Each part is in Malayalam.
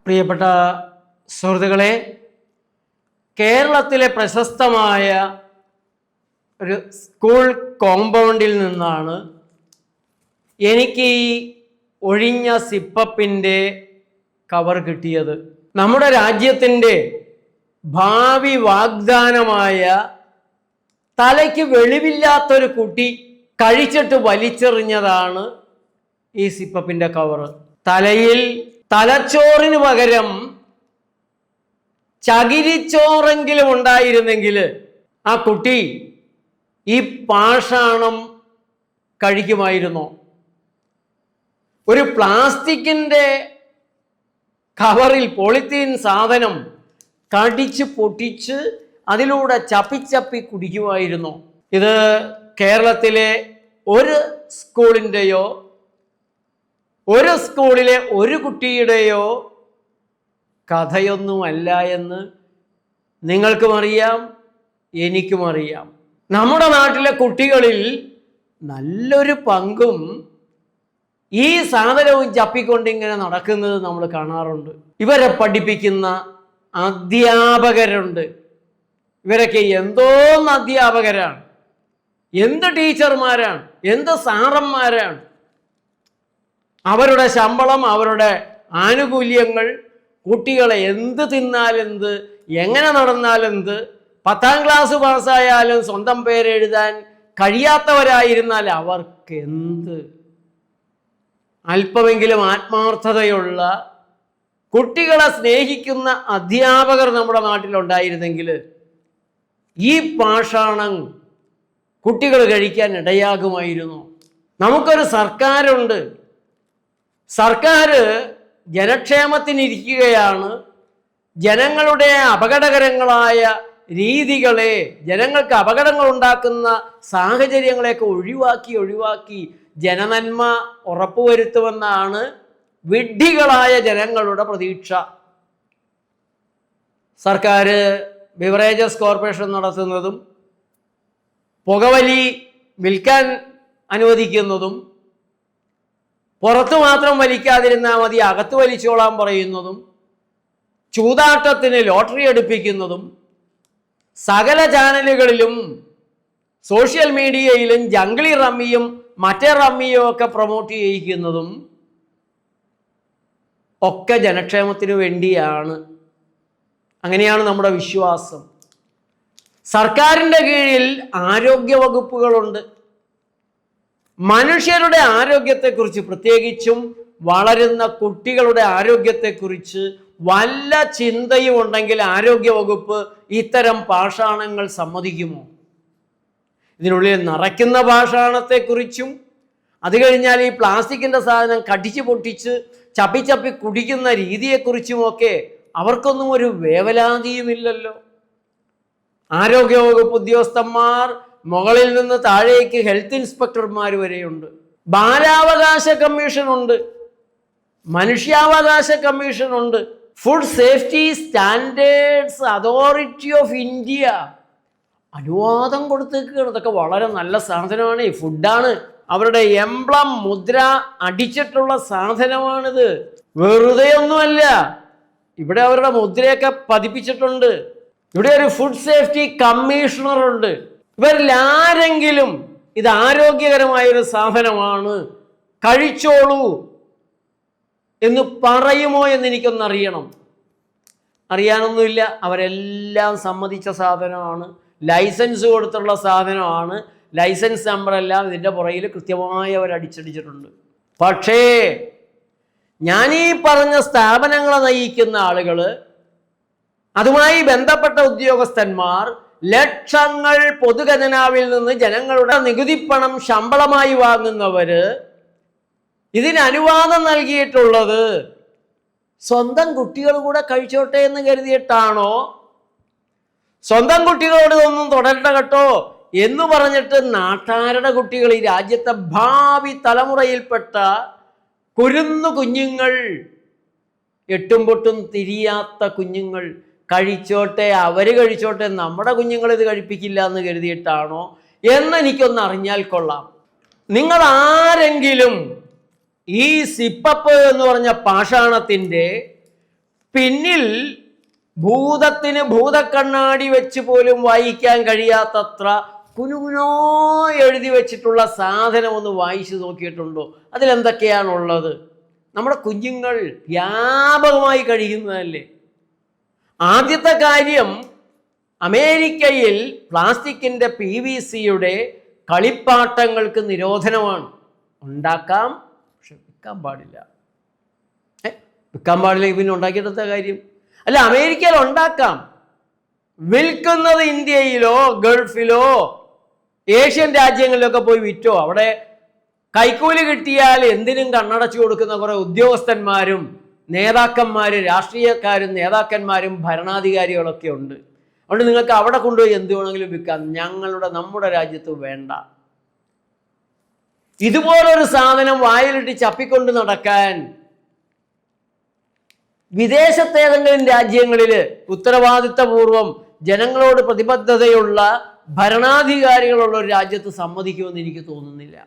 പ്രിയപ്പെട്ട സുഹൃത്തുക്കളെ, കേരളത്തിലെ പ്രശസ്തമായ ഒരു സ്കൂൾ കോമ്പൗണ്ടിൽ നിന്നാണ് എനിക്ക് ഈ ഒഴിഞ്ഞ സിപ്പപ്പിൻ്റെ കവർ കിട്ടിയത്. നമ്മുടെ രാജ്യത്തിൻ്റെ ഭാവി വാഗ്ദാനമായ തലയ്ക്ക് വെളിവില്ലാത്തൊരു കുട്ടി കഴിച്ചിട്ട് വലിച്ചെറിഞ്ഞതാണ് ഈ സിപ്പപ്പിൻ്റെ കവർ. തലയിൽ തലച്ചോറിന് പകരം ചകിരിച്ചോറെങ്കിലും ഉണ്ടായിരുന്നെങ്കിൽ ആ കുട്ടി ഈ പാഷാണം കഴിക്കുമായിരുന്നോ? ഒരു പ്ലാസ്റ്റിക്കിൻ്റെ കവറിൽ പോളിത്തീൻ സാധനം കടിച്ച് പൊട്ടിച്ച് അതിലൂടെ ചപ്പിച്ചപ്പി കുടിക്കുമായിരുന്നോ? ഇത് കേരളത്തിലെ ഒരു സ്കൂളിൻ്റെയോ ഒരു സ്കൂളിലെ ഒരു കുട്ടിയുടെയോ കഥയൊന്നുമല്ല എന്ന് നിങ്ങൾക്കും അറിയാം, എനിക്കും അറിയാം. നമ്മുടെ നാട്ടിലെ കുട്ടികളിൽ നല്ലൊരു പങ്കും ഈ സാധനവും ചപ്പിക്കൊണ്ടിങ്ങനെ നടക്കുന്നത് നമ്മൾ കാണാറുണ്ട്. ഇവരെ പഠിപ്പിക്കുന്ന അധ്യാപകരുണ്ട്. ഇവരൊക്കെ എന്തോന്ന് അധ്യാപകരാണ്, എന്ത് ടീച്ചർമാരാണ്, എന്ത് സാറന്മാരാണ്. അവരുടെ ശമ്പളം, അവരുടെ ആനുകൂല്യങ്ങൾ, കുട്ടികളെ എന്ത് തിന്നാലെന്ത്, എങ്ങനെ നടന്നാലെന്ത്, 10ാം ക്ലാസ് പാസ്സായാലും സ്വന്തം പേരെഴുതാൻ കഴിയാത്തവരായിരുന്നാൽ അവർക്ക് എന്ത്. അല്പമെങ്കിലും ആത്മാർത്ഥതയുള്ള കുട്ടികളെ സ്നേഹിക്കുന്ന അധ്യാപകർ നമ്മുടെ നാട്ടിലുണ്ടായിരുന്നെങ്കിൽ ഈ പാഷാണം കുട്ടികൾ കഴിക്കാൻ ഇടയാകുമായിരുന്നു. നമുക്കൊരു സർക്കാരുണ്ട്. സർക്കാർ ജനക്ഷേമത്തിനിരിക്കുകയാണ്. ജനങ്ങളുടെ അപകടകരങ്ങളായ രീതികളെ, ജനങ്ങൾക്ക് അപകടങ്ങൾ ഉണ്ടാക്കുന്ന സാഹചര്യങ്ങളെയൊക്കെ ഒഴിവാക്കി ജനനന്മ ഉറപ്പുവരുത്തുമെന്നാണ് വിഡ്ഢികളായ ജനങ്ങളുടെ പ്രതീക്ഷ. സർക്കാർ ബിവറേജസ് കോർപ്പറേഷൻ നടത്തുന്നതും പുകവലി വിൽക്കാൻ അനുവദിക്കുന്നതും പുറത്തു മാത്രം വലിക്കാതിരുന്നാൽ മതി, അകത്ത് വലിച്ചോളാൻ പറയുന്നതും ചൂതാട്ടത്തിന് ലോട്ടറി എടുപ്പിക്കുന്നതും സകല ചാനലുകളിലും സോഷ്യൽ മീഡിയയിലും ജംഗ്ലി റമ്മിയും മറ്റേ റമ്മിയും ഒക്കെ പ്രൊമോട്ട് ചെയ്യിക്കുന്നതും ഒക്കെ ജനക്ഷേമത്തിന് വേണ്ടിയാണ്. അങ്ങനെയാണ് നമ്മുടെ വിശ്വാസം. സർക്കാരിൻ്റെ കീഴിൽ ആരോഗ്യ വകുപ്പുകളുണ്ട്. മനുഷ്യരുടെ ആരോഗ്യത്തെക്കുറിച്ച്, പ്രത്യേകിച്ചും വളരുന്ന കുട്ടികളുടെ ആരോഗ്യത്തെക്കുറിച്ച് വല്ല ചിന്തയും ഉണ്ടെങ്കിൽ ആരോഗ്യ വകുപ്പ് ഇത്തരം പാഷാണങ്ങൾ സമ്മതിക്കുമോ? ഇതിനുള്ളിൽ നിറയ്ക്കുന്ന പാഷാണത്തെക്കുറിച്ചും അത് കഴിഞ്ഞാൽ ഈ പ്ലാസ്റ്റിക്കിൻ്റെ സാധനം കടിച്ച് പൊട്ടിച്ച് ചപ്പി കുടിക്കുന്ന രീതിയെക്കുറിച്ചുമൊക്കെ അവർക്കൊന്നും ഒരു വേവലാതിയുമില്ലല്ലോ. ആരോഗ്യവകുപ്പ് ഉദ്യോഗസ്ഥന്മാർ മുകളിൽ നിന്ന് താഴേക്ക് ഹെൽത്ത് ഇൻസ്പെക്ടർമാർ വരെയുണ്ട്. ബാലാവകാശ കമ്മീഷനുണ്ട്, മനുഷ്യാവകാശ കമ്മീഷനുണ്ട്, food safety standards authority of India അനുവാദം കൊടുത്തേക്കാണ്. ഇതൊക്കെ വളരെ നല്ല സാധനമാണ്. ഈ ഫുഡാണ്, അവരുടെ എംബ്ലം മുദ്ര അടിച്ചിട്ടുള്ള സാധനമാണിത്. വെറുതെ ഒന്നുമല്ല, ഇവിടെ അവരുടെ മുദ്രയൊക്കെ പതിപ്പിച്ചിട്ടുണ്ട്. ഇവിടെ ഒരു ഫുഡ് സേഫ്റ്റി കമ്മീഷണറുണ്ട്. ഇവരിൽ ആരെങ്കിലും ഇത് ആരോഗ്യകരമായൊരു സാധനമാണ്, കഴിച്ചോളൂ എന്ന് പറയുമോ എന്ന് എനിക്കൊന്നറിയണം. അറിയാനൊന്നുമില്ല. അവരെല്ലാം സമ്മതിച്ച സാധനമാണ്, ലൈസൻസ് കൊടുത്തുള്ള സാധനമാണ്. ലൈസൻസ് നമ്പറെല്ലാം ഇതിൻ്റെ പുറകിൽ കൃത്യമായി അവർ അടിച്ചടിച്ചിട്ടുണ്ട്. പക്ഷേ ഞാൻ ഈ പറഞ്ഞ സ്ഥാപനങ്ങളെ നയിക്കുന്ന ആളുകൾ, അതുമായി ബന്ധപ്പെട്ട ഉദ്യോഗസ്ഥന്മാർ, ലക്ഷങ്ങൾ പൊതുഖജനാവിൽ നിന്ന് ജനങ്ങളുടെ നികുതിപ്പണം ശമ്പളമായി വാങ്ങുന്നവര് ഇതിന് അനുവാദം നൽകിയിട്ടുള്ളത് സ്വന്തം കുട്ടികൾ കൂടെ കഴിച്ചോട്ടെ എന്ന് കരുതിയിട്ടാണോ? സ്വന്തം കുട്ടികളോട് ഒന്നും തുടരണ്ട കേട്ടോ എന്ന് പറഞ്ഞിട്ട് നാട്ടാരുടെ കുട്ടികൾ, ഈ രാജ്യത്തെ ഭാവി തലമുറയിൽപ്പെട്ട കുരുന്നു കുഞ്ഞുങ്ങൾ, എട്ടും പൊട്ടും തിരിയാത്ത കുഞ്ഞുങ്ങൾ കഴിച്ചോട്ടെ, അവർ കഴിച്ചോട്ടെ, നമ്മുടെ കുഞ്ഞുങ്ങൾ ഇത് കഴിപ്പിക്കില്ല എന്ന് കരുതിയിട്ടാണോ എന്നെനിക്കൊന്ന് അറിഞ്ഞാൽ കൊള്ളാം. നിങ്ങൾ ആരെങ്കിലും ഈ സിപ്പപ്പ് എന്ന് പറഞ്ഞ പാഷാണത്തിൻ്റെ പിന്നിൽ ഭൂതത്തിന് ഭൂതക്കണ്ണാടി വെച്ച് പോലും വായിക്കാൻ കഴിയാത്തത്ര കുനുകുനോ എഴുതി വെച്ചിട്ടുള്ള സാധനം ഒന്ന് വായിച്ചു നോക്കിയിട്ടുണ്ടോ? അതിലെന്തൊക്കെയാണുള്ളത്? നമ്മുടെ കുഞ്ഞുങ്ങൾ വ്യാപകമായി കഴിയുന്നതല്ലേ. ആദ്യത്തെ കാര്യം, അമേരിക്കയിൽ പ്ലാസ്റ്റിക്കിൻ്റെ PVC-യുടെ കളിപ്പാട്ടങ്ങൾക്ക് നിരോധനമാണ്. ഉണ്ടാക്കാം, പക്ഷെ വിൽക്കാൻ പാടില്ല. വിൽക്കാൻ പാടില്ല, പിന്നെ ഉണ്ടാക്കിയെടുത്ത കാര്യം അല്ല. അമേരിക്കയിൽ ഉണ്ടാക്കാം, വിൽക്കുന്നത് ഇന്ത്യയിലോ ഗൾഫിലോ ഏഷ്യൻ രാജ്യങ്ങളിലൊക്കെ പോയി വിറ്റോ. അവിടെ കൈക്കൂലി കിട്ടിയാൽ എന്തിനും കണ്ണടച്ചു കൊടുക്കുന്ന കുറേ ഉദ്യോഗസ്ഥന്മാരും നേതാക്കന്മാരും രാഷ്ട്രീയക്കാരും നേതാക്കന്മാരും ഭരണാധികാരികളൊക്കെ ഉണ്ട്. അതുകൊണ്ട് നിങ്ങൾക്ക് അവിടെ കൊണ്ടുപോയി എന്ത് വേണമെങ്കിലും വിൽക്കാം. നമ്മുടെ രാജ്യത്ത് വേണ്ട. ഇതുപോലൊരു സാധനം വായിലിട്ട് ചപ്പിക്കൊണ്ട് നടക്കാൻ വിദേശത്തേതെങ്കിലും രാജ്യങ്ങളിൽ ഉത്തരവാദിത്തപൂർവം ജനങ്ങളോട് പ്രതിബദ്ധതയുള്ള ഭരണാധികാരികളുള്ള ഒരു രാജ്യത്ത് സമ്മതിക്കുമെന്ന് എനിക്ക് തോന്നുന്നില്ല.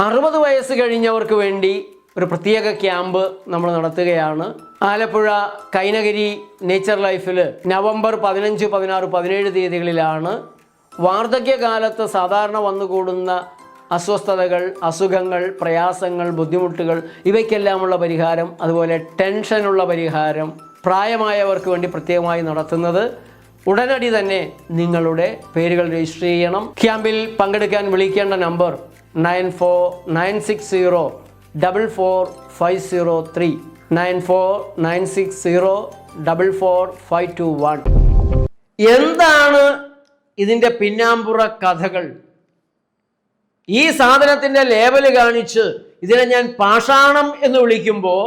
60 വയസ്സ് കഴിഞ്ഞവർക്ക് വേണ്ടി ഒരു പ്രത്യേക ക്യാമ്പ് നമ്മൾ നടത്തുകയാണ്. ആലപ്പുഴ കൈനഗിരി നേച്ചർ ലൈഫിൽ നവംബർ 15, 16, 17 തീയതികളിലാണ്. വാർദ്ധക്യകാലത്ത് സാധാരണ വന്നുകൂടുന്ന അസ്വസ്ഥതകൾ, അസുഖങ്ങൾ, പ്രയാസങ്ങൾ, ബുദ്ധിമുട്ടുകൾ ഇവയ്ക്കെല്ലാമുള്ള പരിഹാരം, അതുപോലെ ടെൻഷനുള്ള പരിഹാരം പ്രായമായവർക്ക് വേണ്ടി പ്രത്യേകമായി നടത്തുന്നത്. ഉടനടി തന്നെ നിങ്ങളുടെ പേരുകൾ രജിസ്റ്റർ ചെയ്യണം. ക്യാമ്പിൽ പങ്കെടുക്കാൻ വിളിക്കേണ്ട നമ്പർ 9496044503 9496044521. എന്താണ് ഇതിൻ്റെ പിന്നാമ്പുറ കഥകൾ? ഈ സാധനത്തിൻ്റെ ലേബൽ കാണിച്ച് ഇതിനെ ഞാൻ പാഷാണം എന്ന് വിളിക്കുമ്പോൾ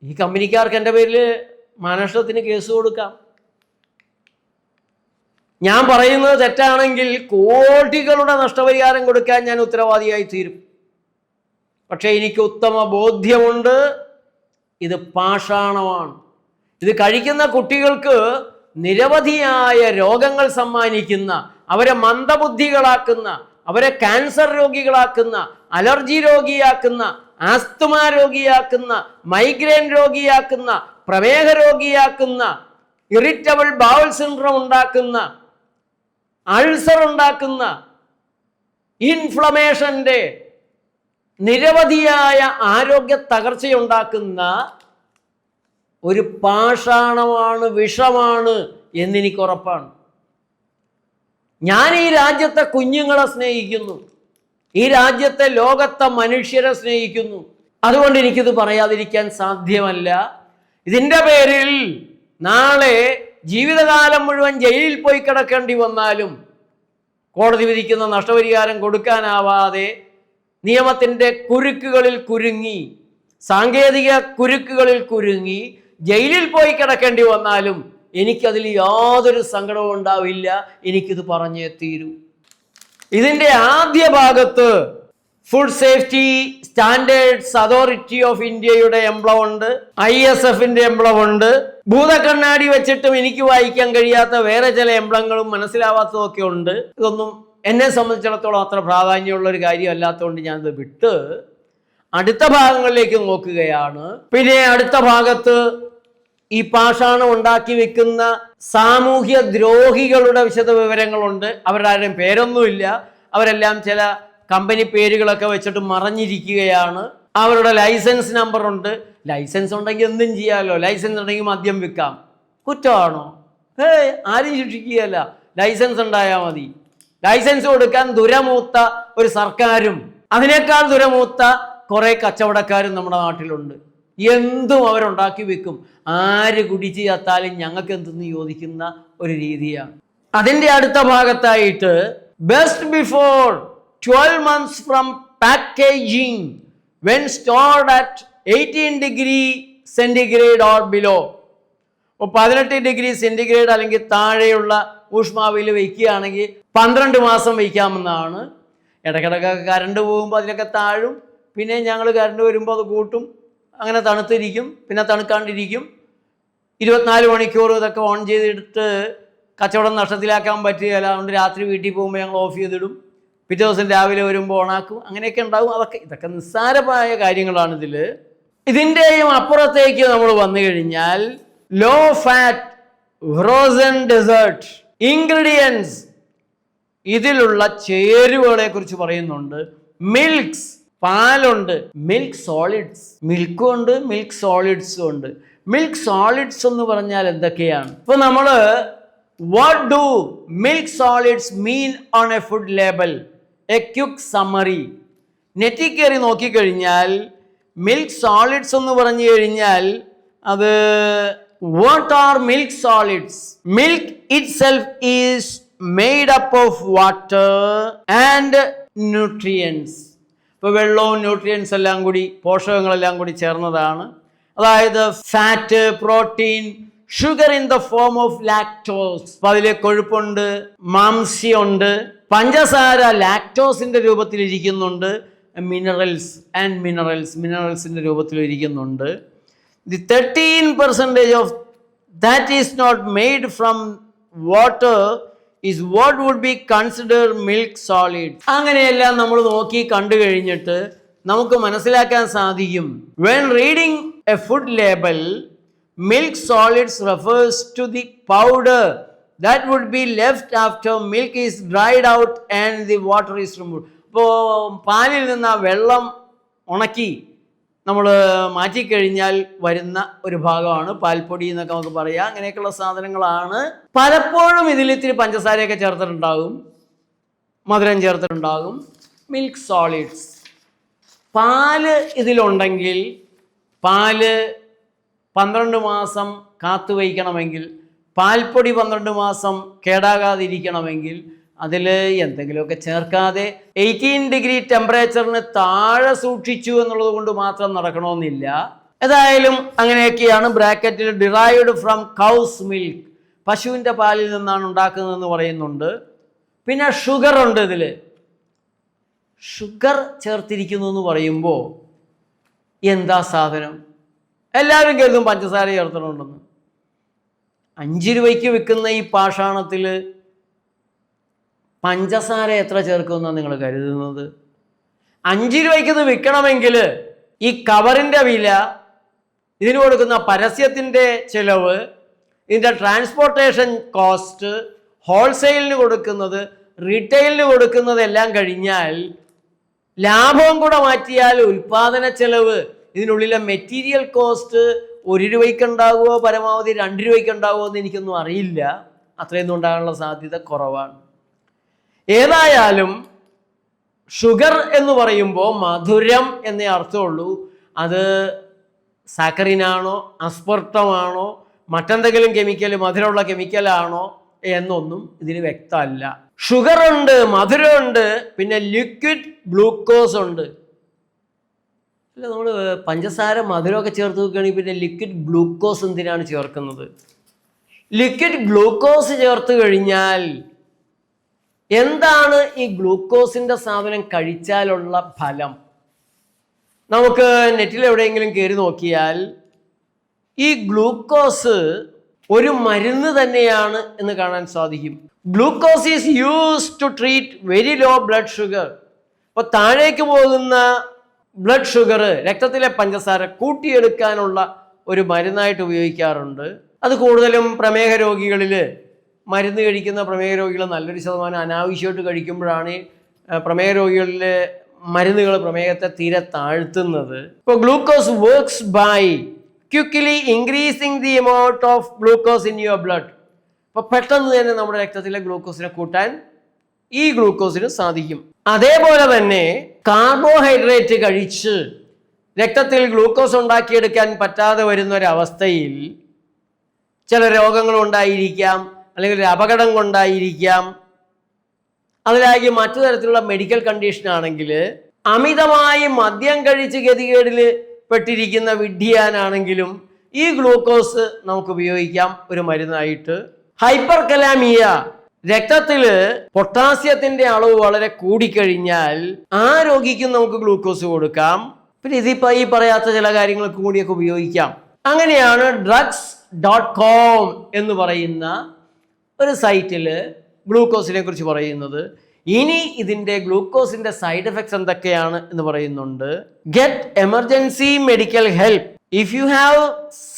ഈ കമ്പനിക്കാർക്ക് എൻ്റെ പേരിൽ മാനനഷ്ടത്തിന് കേസ് കൊടുക്കാം. ഞാൻ പറയുന്നത് തെറ്റാണെങ്കിൽ കോടികളുടെ നഷ്ടപരിഹാരം കൊടുക്കാൻ ഞാൻ ഉത്തരവാദിയായി തീരും. പക്ഷേ എനിക്ക് ഉത്തമ ബോധ്യമുണ്ട്, ഇത് പാഷാണമാണ്. ഇത് കഴിക്കുന്ന കുട്ടികൾക്ക് നിരവധിയായ രോഗങ്ങൾ സമ്മാനിക്കുന്ന, അവരെ മന്ദബുദ്ധികളാക്കുന്ന, അവരെ ക്യാൻസർ രോഗികളാക്കുന്ന, അലർജി രോഗിയാക്കുന്ന, ആസ്തമ രോഗിയാക്കുന്ന, മൈഗ്രെയിൻ രോഗിയാക്കുന്ന, പ്രമേഹ രോഗിയാക്കുന്ന, ഇറിറ്റബിൾ ബൗൾ സിൻഡ്രോം ഉണ്ടാക്കുന്ന, അൾസർ ഉണ്ടാക്കുന്ന, ഇൻഫ്ലമേഷൻ്റെ നിരവധിയായ ആരോഗ്യ തകർച്ചയുണ്ടാക്കുന്ന ഒരു പാഷാണമാണ്, വിഷമാണ് എന്നെനിക്ക് ഉറപ്പാണ്. ഞാൻ ഈ രാജ്യത്തെ കുഞ്ഞുങ്ങളെ സ്നേഹിക്കുന്നു, ഈ രാജ്യത്തെ ലോകത്തെ മനുഷ്യരെ സ്നേഹിക്കുന്നു. അതുകൊണ്ട് എനിക്കിത് പറയാതിരിക്കാൻ സാധ്യമല്ല. ഇതിൻ്റെ പേരിൽ നാളെ ജീവിതകാലം മുഴുവൻ ജയിലിൽ പോയി കിടക്കേണ്ടി വന്നാലും കോടതി വിധിക്കുന്ന നഷ്ടപരിഹാരം കൊടുക്കാനാവാതെ നിയമത്തിൻ്റെ കുരുക്കുകളിൽ കുരുങ്ങി, സാങ്കേതിക കുരുക്കുകളിൽ കുരുങ്ങി ജയിലിൽ പോയി കിടക്കേണ്ടി വന്നാലും എനിക്കതിൽ യാതൊരു സങ്കടവും ഉണ്ടാവില്ല. എനിക്കിത് പറഞ്ഞേ തീരൂ. ഇതിൻ്റെ ആദ്യ ഭാഗത്ത് food safety standards authority of ഇന്ത്യയുടെ എംബ്ലം ഉണ്ട്, ISFന്റെ എംബ്ലം ഉണ്ട്. ഭൂതക്കണ്ണാടി വെച്ചിട്ടും എനിക്ക് വായിക്കാൻ കഴിയാത്ത വേറെ ചില എംബ്ലങ്ങളും മനസ്സിലാവാത്തതൊക്കെ ഉണ്ട്. ഇതൊന്നും എന്നെ സംബന്ധിച്ചിടത്തോളം അത്ര പ്രാധാന്യമുള്ള ഒരു കാര്യമല്ലാത്തതുകൊണ്ട് ഞാനത് വിട്ട് അടുത്ത ഭാഗങ്ങളിലേക്ക് നോക്കുകയാണ്. പിന്നെ അടുത്ത ഭാഗത്ത് ഈ പാഷാണം ഉണ്ടാക്കി വെക്കുന്ന സാമൂഹ്യ ദ്രോഹികളുടെ വിശദ വിവരങ്ങളുണ്ട്. അവരുടെ ആരുടെയും പേരൊന്നുമില്ല, അവരെല്ലാം ചില കമ്പനി പേരുകളൊക്കെ വെച്ചിട്ട് മറഞ്ഞിരിക്കുകയാണ്. അവരുടെ ലൈസൻസ് നമ്പർ ഉണ്ട്. ലൈസൻസ് ഉണ്ടെങ്കിൽ എന്തും ചെയ്യാമല്ലോ. ലൈസൻസ് ഉണ്ടെങ്കിൽ മദ്യം വിൽക്കാം. കുറ്റമാണോ? ആരും ശിക്ഷിക്കുകയല്ല. ലൈസൻസ് ഉണ്ടായാൽ മതി. ലൈസൻസ് കൊടുക്കാൻ ദുരമൂത്ത ഒരു സർക്കാരും അതിനേക്കാൾ ദുരമൂത്ത കുറേ കച്ചവടക്കാരും നമ്മുടെ നാട്ടിലുണ്ട്. എന്തും അവരുണ്ടാക്കി വെക്കും. ആര് കുടിച്ച് ചത്താലും ഞങ്ങൾക്ക് എന്തെന്ന് ചോദിക്കുന്ന ഒരു രീതിയാണ്. അതിൻ്റെ അടുത്ത ഭാഗത്തായിട്ട് best before 12 months from packaging when stored at 18 degree centigrade or below. 18 degree centigrade അല്ലെങ്കിൽ താഴെയുള്ള ഊഷ്മാവിൽ വയ്ക്കുകയാണെങ്കിൽ 12 മാസം വയ്ക്കാമെന്നാണ്. ഇടയ്ക്കിടയ്ക്കൊക്കെ കറണ്ട് പോകുമ്പോൾ അതിലൊക്കെ താഴും. പിന്നെ ഞങ്ങൾ കറണ്ട് വരുമ്പോൾ അത് കൂട്ടും. അങ്ങനെ തണുത്തിരിക്കും, പിന്നെ തണുക്കാണ്ടിരിക്കും. 24 മണിക്കൂർ ഇതൊക്കെ ഓൺ ചെയ്തിട്ട് കച്ചവടം നഷ്ടത്തിലാക്കാൻ പറ്റുകയില്ല. അതുകൊണ്ട് രാത്രി വീട്ടിൽ പോകുമ്പോൾ ഞങ്ങൾ ഓഫ് ചെയ്തിടും. പിറ്റേ ദിവസം രാവിലെ വരുമ്പോൾ ഓണാക്കും. അങ്ങനെയൊക്കെ ഉണ്ടാവും. ഇതൊക്കെ നിസ്സാരമായ കാര്യങ്ങളാണിതിൽ. ഇതിൻ്റെയും അപ്പുറത്തേക്ക് നമ്മൾ വന്നു കഴിഞ്ഞാൽ low fat frozen dessert ingredients, ഇതിലുള്ള ചേരുവകളെ കുറിച്ച് പറയുന്നുണ്ട്. മിൽക്സ്, പാലുണ്ട്, മിൽക്ക് സോളിഡ്സ്, മിൽക്കും ഉണ്ട്, മിൽക്ക് സോളിഡ്സും ഉണ്ട്. മിൽക്ക് സോളിഡ്സ് എന്ന് പറഞ്ഞാൽ എന്തൊക്കെയാണ്? ഇപ്പൊ നമ്മള് what do milk solids mean on A food label, A quick summary. നെറ്റിൽ കയറി നോക്കിക്കഴിഞ്ഞാൽ മിൽക്ക് സോളിഡ്സ് എന്ന് പറഞ്ഞു കഴിഞ്ഞാൽ അത് what are milk solids? Milk it self is made up of water and nutrients. ഇപ്പോൾ വെള്ളവും ന്യൂട്രിയൻസ് എല്ലാം കൂടി, പോഷകങ്ങളെല്ലാം കൂടി ചേർന്നതാണ്. അതായത് fat, protein, sugar in the form of lactose. അപ്പൊ അതിലെ കൊഴുപ്പുണ്ട്, മാംസ്യമുണ്ട്, പഞ്ചസാര ലാക്ടോസിന്റെ രൂപത്തിൽ ഇരിക്കുന്നുണ്ട്, മിനറൽസ് ആൻഡ് മിനറൽസിന്റെ രൂപത്തിൽ ഇരിക്കുന്നുണ്ട്. The 13% of that is not made from water is what would be considered milk solid. അങ്ങനെയെല്ലാം നമ്മൾ നോക്കി കണ്ടു കഴിഞ്ഞിട്ട് നമുക്ക് മനസ്സിലാക്കാൻ സാധിക്കും, when reading a food label, milk solids refers to the powder that would be left after milk is dried out and the water is removed. ഇപ്പോൾ പാലിൽ നിന്ന് ആ വെള്ളം ഉണക്കി നമ്മൾ മാറ്റിക്കഴിഞ്ഞാൽ വരുന്ന ഒരു ഭാഗമാണ് പാൽപ്പൊടി എന്നൊക്കെ നമുക്ക് പറയാം. അങ്ങനെയൊക്കെയുള്ള സാധനങ്ങളാണ്. പലപ്പോഴും ഇതിൽ ഇത്തിരി പഞ്ചസാരയൊക്കെ ചേർത്തിട്ടുണ്ടാകും, മധുരം ചേർത്തിട്ടുണ്ടാകും. മിൽക്ക് സോളിഡ്സ്, പാല് ഇതിലുണ്ടെങ്കിൽ, പാല് 12 മാസം കാത്തു വയ്ക്കണമെങ്കിൽ, പാൽപ്പൊടി 12 മാസം കേടാകാതിരിക്കണമെങ്കിൽ അതിൽ എന്തെങ്കിലുമൊക്കെ ചേർക്കാതെ 18 ഡിഗ്രി ടെമ്പറേച്ചറിന് താഴെ സൂക്ഷിച്ചു എന്നുള്ളത് കൊണ്ട് മാത്രം നടക്കണമെന്നില്ല. ഏതായാലും അങ്ങനെയൊക്കെയാണ്. ബ്രാക്കറ്റിൽ ഡിറൈവ്ഡ് ഫ്രം കൗസ് മിൽക്ക്, പശുവിൻ്റെ പാലിൽ നിന്നാണ് ഉണ്ടാക്കുന്നതെന്ന് പറയുന്നുണ്ട്. പിന്നെ ഷുഗർ ഉണ്ട് ഇതിൽ. ഷുഗർ ചേർത്തിരിക്കുന്നു എന്ന് പറയുമ്പോൾ എന്താ സാധനം? എല്ലാവരും കരുതും പഞ്ചസാര ചേർത്തിട്ടുണ്ടെന്ന്. 5 രൂപയ്ക്ക് വിൽക്കുന്ന ഈ പാഷാണത്തിൽ പഞ്ചസാര എത്ര ചേർക്കുമെന്നാണ് നിങ്ങൾ കരുതുന്നത്? 5 രൂപയ്ക്ക് ഇത് വിൽക്കണമെങ്കിൽ ഈ കവറിൻ്റെ വില, ഇതിന് കൊടുക്കുന്ന പരസ്യത്തിൻ്റെ ചിലവ്, ഇതിൻ്റെ ട്രാൻസ്പോർട്ടേഷൻ കോസ്റ്റ്, ഹോൾസെയിലിന് കൊടുക്കുന്നത്, റീറ്റെയിലിന് കൊടുക്കുന്നത് എല്ലാം കഴിഞ്ഞാൽ ലാഭവും കൂടെ മാറ്റിയാൽ ഉൽപാദന ചെലവ്, ഇതിനുള്ളിലെ മെറ്റീരിയൽ കോസ്റ്റ് 1 രൂപയ്ക്ക് ഉണ്ടാകുമോ, പരമാവധി 2 രൂപയ്ക്ക് ഉണ്ടാകുമോ എന്ന് എനിക്കൊന്നും അറിയില്ല. അത്രയൊന്നും ഉണ്ടാകാനുള്ള സാധ്യത കുറവാണ്. ഏതായാലും ഷുഗർ എന്ന് പറയുമ്പോൾ മധുരം എന്നേ അർത്ഥമുള്ളൂ. അത് സാക്കറിനാണോ, അസ്പർട്ടമാണോ, മറ്റെന്തെങ്കിലും കെമിക്കൽ, മധുരമുള്ള കെമിക്കലാണോ എന്നൊന്നും ഇതിന് വ്യക്തമല്ല. ഷുഗർ ഉണ്ട്, മധുരമുണ്ട്, പിന്നെ ലിക്വിഡ് ഗ്ലൂക്കോസ് ഉണ്ട്. അല്ല, നമ്മൾ പഞ്ചസാര മധുരമൊക്കെ ചേർത്ത് നോക്കുകയാണെങ്കിൽ പിന്നെ ലിക്വിഡ് ഗ്ലൂക്കോസ് എന്തിനാണ് ചേർക്കുന്നത്? ലിക്വിഡ് ഗ്ലൂക്കോസ് ചേർത്ത് കഴിഞ്ഞാൽ എന്താണ് ഈ ഗ്ലൂക്കോസിന്റെ സാധനം കഴിച്ചാലുള്ള ഫലം? നമുക്ക് നെറ്റിൽ എവിടെയെങ്കിലും കയറി നോക്കിയാൽ ഈ ഗ്ലൂക്കോസ് ഒരു മരുന്ന് തന്നെയാണ് എന്ന് കാണാൻ സാധിക്കും. Glucose is used to treat very low blood sugar. അപ്പോൾ താഴേക്ക് പോകുന്ന ബ്ലഡ് ഷുഗർ, രക്തത്തിലെ പഞ്ചസാര കൂട്ടിയെടുക്കാനുള്ള ഒരു മരുന്നായിട്ട് ഉപയോഗിക്കാറുണ്ട്. അത് കൂടുതലും പ്രമേഹ രോഗികളിൽ, മരുന്ന് കഴിക്കുന്ന പ്രമേഹ രോഗികൾ നല്ലൊരു ശതമാനം അനാവശ്യമായിട്ട് കഴിക്കുമ്പോഴാണ് പ്രമേഹ രോഗികളിൽ മരുന്നുകൾ പ്രമേഹത്തെ തീരെ താഴ്ത്തുന്നത്. ഇപ്പോൾ glucose works by quickly increasing the amount of glucose in your blood. അപ്പോൾ പെട്ടെന്ന് തന്നെ നമ്മുടെ രക്തത്തിലെ ഗ്ലൂക്കോസിനെ കൂട്ടാൻ ഈ ഗ്ലൂക്കോസിന് സാധിക്കും. അതേപോലെ തന്നെ കാർബോഹൈഡ്രേറ്റ് കഴിച്ച് രക്തത്തിൽ ഗ്ലൂക്കോസ് ഉണ്ടാക്കിയെടുക്കാൻ പറ്റാതെ വരുന്ന ഒരവസ്ഥയിൽ ചില രോഗങ്ങൾ ഉണ്ടായിരിക്കാം, അല്ലെങ്കിൽ ഒരു അപകടം കൊണ്ടായിരിക്കാം, അതിലായി മറ്റു തരത്തിലുള്ള മെഡിക്കൽ കണ്ടീഷൻ ആണെങ്കിൽ, അമിതമായി മദ്യം കഴിച്ച് ഗതികേടിൽ പെട്ടിരിക്കുന്ന വിഡ്ഢിയാനാണെങ്കിലും ഈ ഗ്ലൂക്കോസ് നമുക്ക് ഉപയോഗിക്കാം ഒരു മരുന്നായിട്ട്. ഹൈപ്പർ കലാമിയ, രക്തത്തിൽ പൊട്ടാസ്യത്തിന്റെ അളവ് വളരെ കൂടിക്കഴിഞ്ഞാൽ ആ രോഗിക്കും നമുക്ക് ഗ്ലൂക്കോസ് കൊടുക്കാം. പിന്നെ ഇതിപ്പോൾ ഈ പറയാത്ത ചില കാര്യങ്ങൾക്ക് കൂടിയൊക്കെ ഉപയോഗിക്കാം. അങ്ങനെയാണ് drugs.com എന്ന് പറയുന്ന ഒരു സൈറ്റിൽ ഗ്ലൂക്കോസിനെ കുറിച്ച് പറയുന്നത്. ഇനി ഇതിൻ്റെ ഗ്ലൂക്കോസിൻ്റെ സൈഡ് എഫക്ട്സ് എന്തൊക്കെയാണ് എന്ന് പറയുന്നുണ്ട്. Get emergency medical help if you have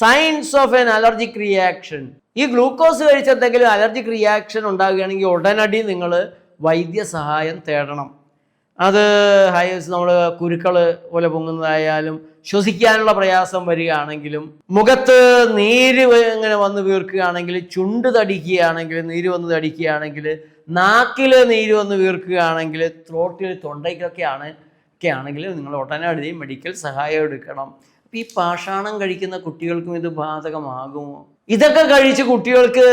signs of an allergic reaction. ഈ ഗ്ലൂക്കോസ് കഴിച്ച് എന്തെങ്കിലും അലർജിക് റിയാക്ഷൻ ഉണ്ടാവുകയാണെങ്കിൽ ഉടനടി നിങ്ങൾ വൈദ്യസഹായം തേടണം. അത് നമ്മൾ കുരുക്കൾ പോലെ പൊങ്ങുന്നതായാലും ശ്വസിക്കാനുള്ള പ്രയാസം വരികയാണെങ്കിലും മുഖത്ത് നീര് ഇങ്ങനെ വന്ന് വീർക്കുകയാണെങ്കിൽ, ചുണ്ട് തടിക്കുകയാണെങ്കിൽ നീര് വന്ന് തടിക്കുകയാണെങ്കിൽ, നാക്കിൽ നീര് വന്ന് വീർക്കുകയാണെങ്കിൽ, ത്രോട്ടിൽ തൊണ്ടയ്ക്കൊക്കെ ആണെങ്കിൽ നിങ്ങൾ ഉടനടി മെഡിക്കൽ സഹായം എടുക്കണം. അപ്പം ഈ പാഷാണം കഴിക്കുന്ന കുട്ടികൾക്കും ഇത് ബാധകമാകുമോ? ഇതൊക്കെ കഴിച്ച് കുട്ടികൾക്ക്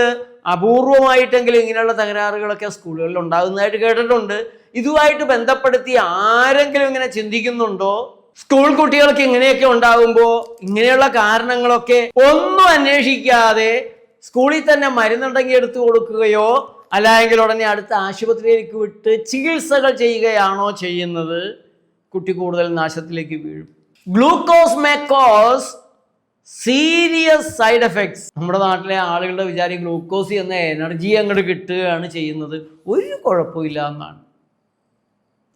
അപൂർവമായിട്ടെങ്കിലും ഇങ്ങനെയുള്ള തകരാറുകളൊക്കെ സ്കൂളുകളിൽ ഉണ്ടാകുന്നതായിട്ട് കേട്ടിട്ടുണ്ട്. ഇതുമായിട്ട് ബന്ധപ്പെടുത്തി ആരെങ്കിലും ഇങ്ങനെ ചിന്തിക്കുന്നുണ്ടോ? സ്കൂൾ കുട്ടികൾക്ക് ഇങ്ങനെയൊക്കെ ഉണ്ടാകുമ്പോൾ ഇങ്ങനെയുള്ള കാരണങ്ങളൊക്കെ ഒന്നും അന്വേഷിക്കാതെ സ്കൂളിൽ തന്നെ മരുന്നുണ്ടെങ്കിൽ എടുത്തു കൊടുക്കുകയോ അല്ലെങ്കിൽ ഉടനെ അടുത്ത ആശുപത്രിയിലേക്ക് വിട്ട് ചികിത്സകൾ ചെയ്യുകയാണോ ചെയ്യുന്നത്? കുട്ടി കൂടുതൽ നാശത്തിലേക്ക് വീഴും. Glucose may cos serious side effects. നമ്മുടെ നാട്ടിലെ ആളുകളുടെ വിചാരം ഗ്ലൂക്കോസ് എന്ന എനർജി അങ്ങോട്ട് കിട്ടുകയാണ് ചെയ്യുന്നത്, ഒരു കുഴപ്പമില്ല എന്നാണ്.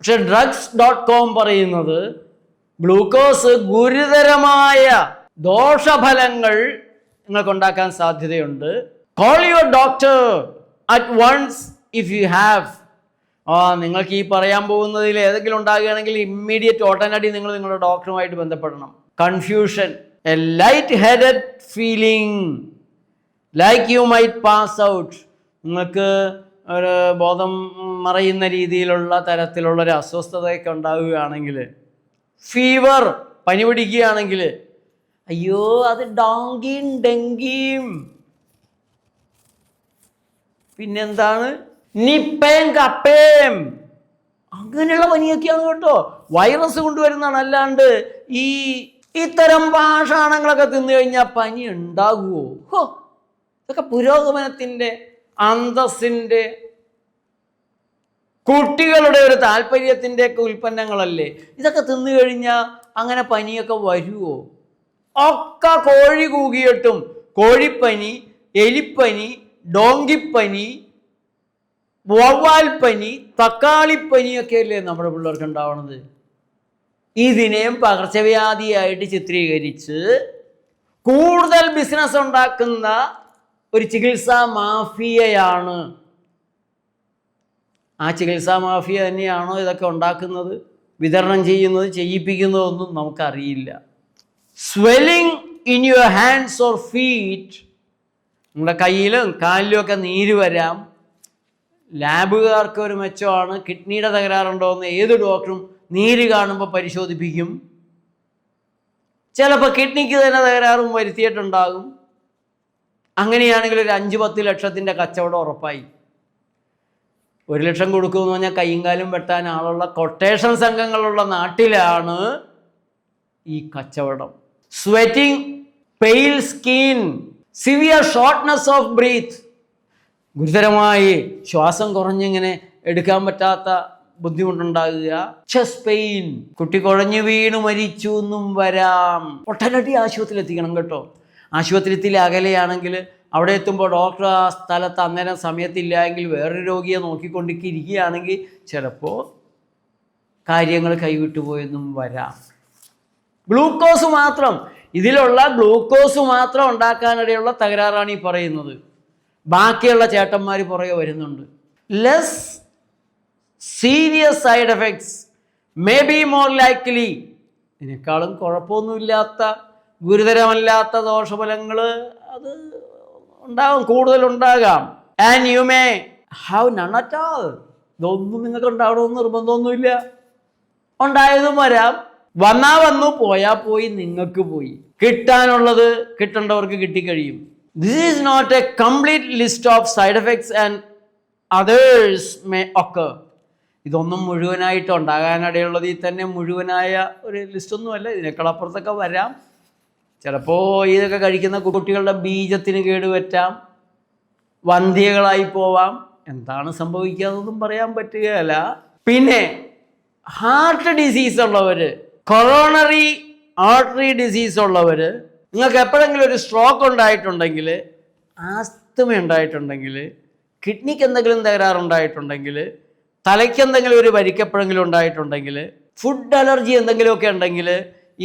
പക്ഷെ drugs.com പറയുന്നത് ഗ്ലൂക്കോസ് ഗുരുതരമായ ദോഷഫലങ്ങൾ നിങ്ങൾക്കുണ്ടാക്കാൻ സാധ്യതയുണ്ട്. Call your doctor at once if you have. നിങ്ങൾക്ക് ഈ പറയാൻ പോകുന്നതിൽ ഏതെങ്കിലും ഉണ്ടാകുകയാണെങ്കിൽ ഇമ്മീഡിയറ്റ് ഉടനടി നിങ്ങൾ നിങ്ങളുടെ ഡോക്ടറുമായിട്ട് ബന്ധപ്പെടണം. Confusion, A light headed feeling like you might pass out. നിങ്ങൾക്ക് ഒരു ബോധം മറയുന്ന രീതിയിലുള്ള തരത്തിലുള്ളൊരു അസ്വസ്ഥതയൊക്കെ ഉണ്ടാവുകയാണെങ്കിൽ, ഫീവർ, പനി പിടിക്കുകയാണെങ്കിൽ, അയ്യോ അത് ഡെങ്കിയും പിന്നെന്താണ് നിപ്പയും കപ്പയും അങ്ങനെയുള്ള പനിയൊക്കെയാണ് കേട്ടോ. വൈറസ് കൊണ്ടുവരുന്നതാണ്. അല്ലാണ്ട് ഇത്തരം പാഷാണങ്ങളൊക്കെ തിന്നു കഴിഞ്ഞാൽ പനി ഉണ്ടാകുമോ? ഇതൊക്കെ പുരോഗമനത്തിൻ്റെ, അന്തസ്സിൻ്റെ, കുട്ടികളുടെ ഒരു താല്പര്യത്തിൻ്റെ ഒക്കെ ഉൽപ്പന്നങ്ങളല്ലേ. ഇതൊക്കെ തിന്നു കഴിഞ്ഞാൽ അങ്ങനെ പനിയൊക്കെ വരുമോ? ഒക്കെ കോഴി കൂകിയിട്ടും കോഴിപ്പനി, എലിപ്പനി, ഡോങ്കിപ്പനി, വവ്വാൽപ്പനി, തക്കാളിപ്പനിയൊക്കെ അല്ലേ നമ്മുടെ പിള്ളേർക്ക് ഉണ്ടാവണത്. ഇതിനെയും പകർച്ചവ്യാധിയായിട്ട് ചിത്രീകരിച്ച് കൂടുതൽ ബിസിനസ് ഉണ്ടാക്കുന്ന ഒരു ചികിത്സാ മാഫിയയാണ്. ആ ചികിത്സാ മാഫിയ തന്നെയാണോ ഇതൊക്കെ ഉണ്ടാക്കുന്നത്, വിതരണം ചെയ്യുന്നത്, ചെയ്യിപ്പിക്കുന്നതൊന്നും നമുക്കറിയില്ല. Swelling in your hands or feet. നമ്മുടെ കയ്യിലും കാലിലും ഒക്കെ നീര് വരാം. ലാബുകാർക്ക് ഒരു മെച്ചമാണ്. കിഡ്നിയുടെ തകരാറുണ്ടോ എന്ന് ഏത് ഡോക്ടറും നീര് കാണുമ്പോൾ പരിശോധിപ്പിക്കും. ചിലപ്പോൾ കിഡ്നിക്ക് തന്നെ തകരാറും വരുത്തിയിട്ടുണ്ടാകും. അങ്ങനെയാണെങ്കിൽ ഒരു 5-10 ലക്ഷത്തിൻ്റെ കച്ചവടം ഉറപ്പായി. 1 ലക്ഷം കൊടുക്കുമെന്ന് പറഞ്ഞാൽ കയ്യും കാലും വെട്ടാൻ ആളുള്ള കൊട്ടേഷൻ സംഘങ്ങളുള്ള നാട്ടിലാണ് ഈ കച്ചവടം. Sweating, pale skin, severe shortness of breath. ഗുരുതരമായി ശ്വാസം കുറഞ്ഞിങ്ങനെ എടുക്കാൻ പറ്റാത്ത ബുദ്ധിമുട്ടുണ്ടാകുക. ചെസ്റ്റ് പെയിൻ, കുട്ടി കുഴഞ്ഞു വീണ് മരിച്ചു എന്നും വരാം. ഒട്ടനടി ആശുപത്രിയിൽ എത്തിക്കണം കേട്ടോ. ആശുപത്രിയിൽ അകലെയാണെങ്കിൽ അവിടെ എത്തുമ്പോൾ ഡോക്ടർ ആ സ്ഥലത്ത് അന്നേരം സമയത്തില്ല എങ്കിൽ വേറൊരു രോഗിയെ നോക്കിക്കൊണ്ടിരിക്കുകയാണെങ്കിൽ ചിലപ്പോൾ കാര്യങ്ങൾ കൈവിട്ടു പോയെന്നും വരാം. ഗ്ലൂക്കോസ് മാത്രം, ഇതിലുള്ള ഗ്ലൂക്കോസ് മാത്രം ഉണ്ടാക്കാനിടയുള്ള തകരാറാണ് ഈ പറയുന്നത്. ബാക്കിയുള്ള ചേട്ടന്മാർ പുറകെ വരുന്നുണ്ട്. Less serious side effects may be more likely. ഇതിനേക്കാളും കുഴപ്പമൊന്നുമില്ലാത്ത, ഗുരുതരമല്ലാത്ത ദോഷഫലങ്ങൾ അത് ഉണ്ടാകും, കൂടുതലുണ്ടാകാം. And you may have none at all. ഇതൊന്നും നിങ്ങൾക്ക് ഉണ്ടാവണമെന്ന് നിർബന്ധമൊന്നുമില്ല. ഉണ്ടായതും വരാം. വന്നാ വന്നു, പോയാൽ പോയി, നിങ്ങൾക്ക് പോയി. കിട്ടാനുള്ളത് കിട്ടേണ്ടവർക്ക് കിട്ടിക്കഴിയും. This is not a complete list of side effects and others may occur. ഇതൊന്നും മുഴുവനായിട്ട് ഉണ്ടാകാനിടയുള്ളത് ഈ തന്നെ മുഴുവനായ ഒരു ലിസ്റ്റൊന്നുമല്ല. ഇതിനേക്കാൾ അപ്പുറത്തൊക്കെ വരാം. ചിലപ്പോൾ ഇതൊക്കെ കഴിക്കുന്ന കുട്ടികളുടെ ബീജത്തിന് കേടുപറ്റാം, വന്ധ്യകളായി പോവാം. എന്താണ് സംഭവിക്കാതെന്നൊന്നും പറയാൻ പറ്റുകയില്ല. പിന്നെ ഹാർട്ട് ഡിസീസ് ഉള്ളവർ, കൊറോണറി ആർട്ടറി ഡിസീസ് ഉള്ളവർ, നിങ്ങൾക്ക് എപ്പോഴെങ്കിലും ഒരു സ്ട്രോക്ക് ഉണ്ടായിട്ടുണ്ടെങ്കിൽ, ആസ്തമ ഉണ്ടായിട്ടുണ്ടെങ്കിൽ, കിഡ്നിക്ക് എന്തെങ്കിലും തകരാറുണ്ടായിട്ടുണ്ടെങ്കിൽ, തലയ്ക്ക് എന്തെങ്കിലും ഒരു പരിക്കെപ്പോഴെങ്കിലും ഉണ്ടായിട്ടുണ്ടെങ്കിൽ, ഫുഡ് അലർജി എന്തെങ്കിലുമൊക്കെ ഉണ്ടെങ്കിൽ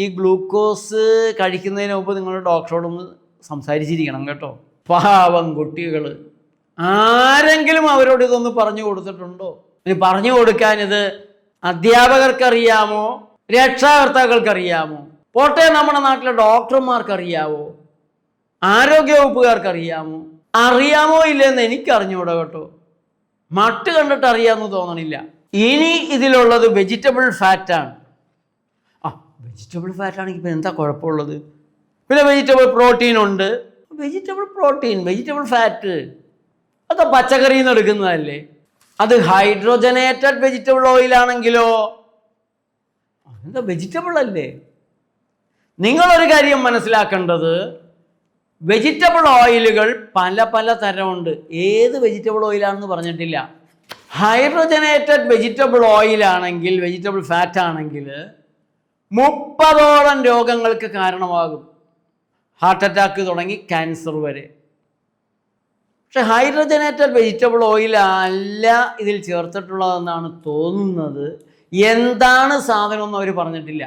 ഈ ഗ്ലൂക്കോസ് കഴിക്കുന്നതിന് മുമ്പ് നിങ്ങൾ ഡോക്ടറോടൊന്ന് സംസാരിച്ചിരിക്കണം കേട്ടോ. പാവം കുട്ടികൾ, ആരെങ്കിലും അവരോട് ഇതൊന്ന് പറഞ്ഞു കൊടുത്തിട്ടുണ്ടോ? ഇനി പറഞ്ഞു കൊടുക്കാൻ ഇത് അധ്യാപകർക്കറിയാമോ, രക്ഷാകർത്താക്കൾക്കറിയാമോ, പോട്ടെ നമ്മുടെ നാട്ടിലെ ഡോക്ടർമാർക്കറിയാവോ, ആരോഗ്യവകുപ്പുകാർക്കറിയാമോ? അറിയാമോ ഇല്ലെന്ന് എനിക്കറിഞ്ഞൂടാ കേട്ടോ. മട്ട് കണ്ടിട്ട് അറിയാമെന്ന് തോന്നണില്ല. ഇനി ഇതിലുള്ളത് വെജിറ്റബിൾ ഫാറ്റാണ്. വെജിറ്റബിൾ ഫാറ്റാണെങ്കിൽ ഇപ്പം എന്താ കുഴപ്പമുള്ളത്? പിന്നെ വെജിറ്റബിൾ പ്രോട്ടീൻ ഉണ്ട്. വെജിറ്റബിൾ പ്രോട്ടീൻ, വെജിറ്റബിൾ ഫാറ്റ് അതൊക്കെ പച്ചക്കറിയിൽ നിന്ന് എടുക്കുന്നതല്ലേ? അത് ഹൈഡ്രോജനേറ്റഡ് വെജിറ്റബിൾ ഓയിലാണെങ്കിലോ എന്താ വെജിറ്റബിൾ അല്ലേ? നിങ്ങളൊരു കാര്യം മനസ്സിലാക്കേണ്ടത്, വെജിറ്റബിൾ ഓയിലുകൾ പല പല തരമുണ്ട്. ഏത് വെജിറ്റബിൾ ഓയിലാണെന്ന് പറഞ്ഞിട്ടില്ല. ഹൈഡ്രോജനേറ്റഡ് വെജിറ്റബിൾ ഓയിലാണെങ്കിൽ, വെജിറ്റബിൾ ഫാറ്റ് ആണെങ്കിൽ 30ഓളം രോഗങ്ങൾക്ക് കാരണമാകും. ഹാർട്ട് അറ്റാക്ക് തുടങ്ങി ക്യാൻസർ വരെ. പക്ഷെ ഹൈഡ്രോജനേറ്റഡ് വെജിറ്റബിൾ ഓയിൽ അല്ല ഇതിൽ ചേർത്തിട്ടുള്ളതെന്നാണ് തോന്നുന്നത്. എന്താണ് സാധനം എന്ന് അവർ പറഞ്ഞിട്ടില്ല.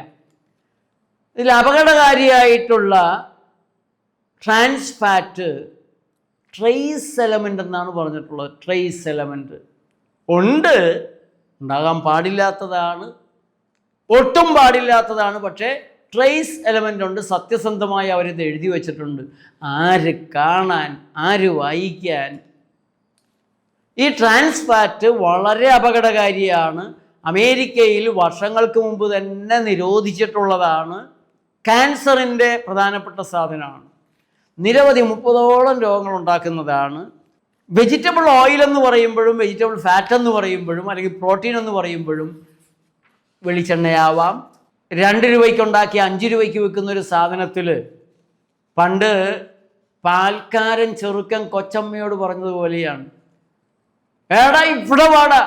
ഇതിൽ അപകടകാരിയായിട്ടുള്ള ട്രാൻസ് ഫാറ്റ് ട്രേസ് എലമെൻ്റ് എന്നാണ് പറഞ്ഞിട്ടുള്ളത്. ട്രേസ് എലമെൻ്റ് ഉണ്ട്, ഉണ്ടാകാൻ പാടില്ലാത്തതാണ്, ഒട്ടും പാടില്ലാത്തതാണ്. പക്ഷേ ട്രേസ് എലമെൻ്റ് ഉണ്ട്. സത്യസന്ധമായി അവരിത് എഴുതി വച്ചിട്ടുണ്ട്. ആര് കാണാൻ, ആര് വായിക്കാൻ? ഈ ട്രാൻസ് ഫാറ്റ് വളരെ അപകടകാരിയാണ്. അമേരിക്കയിൽ വർഷങ്ങൾക്ക് മുമ്പ് തന്നെ നിരോധിച്ചിട്ടുള്ളതാണ്. ക്യാൻസറിൻ്റെ പ്രധാനപ്പെട്ട സാധനമാണ്. നിരവധി 30ഓളം രോഗങ്ങൾ ഉണ്ടാക്കുന്നതാണ്. വെജിറ്റബിൾ ഓയിൽ എന്ന് പറയുമ്പോഴും, വെജിറ്റബിൾ ഫാറ്റ് എന്ന് പറയുമ്പോഴും, അല്ലെങ്കിൽ പ്രോട്ടീൻ എന്ന് പറയുമ്പോഴും വെളിച്ചെണ്ണയാവാം. 2 രൂപയ്ക്ക് ഉണ്ടാക്കി 5 രൂപയ്ക്ക് വിൽക്കുന്ന ഒരു സാധനത്തിൽ പണ്ട് പാൽക്കാരൻ ചെറുക്കൻ കൊച്ചമ്മയോട് പറഞ്ഞതുപോലെയാണ്, എടാ ഇവിടെ വാടാ,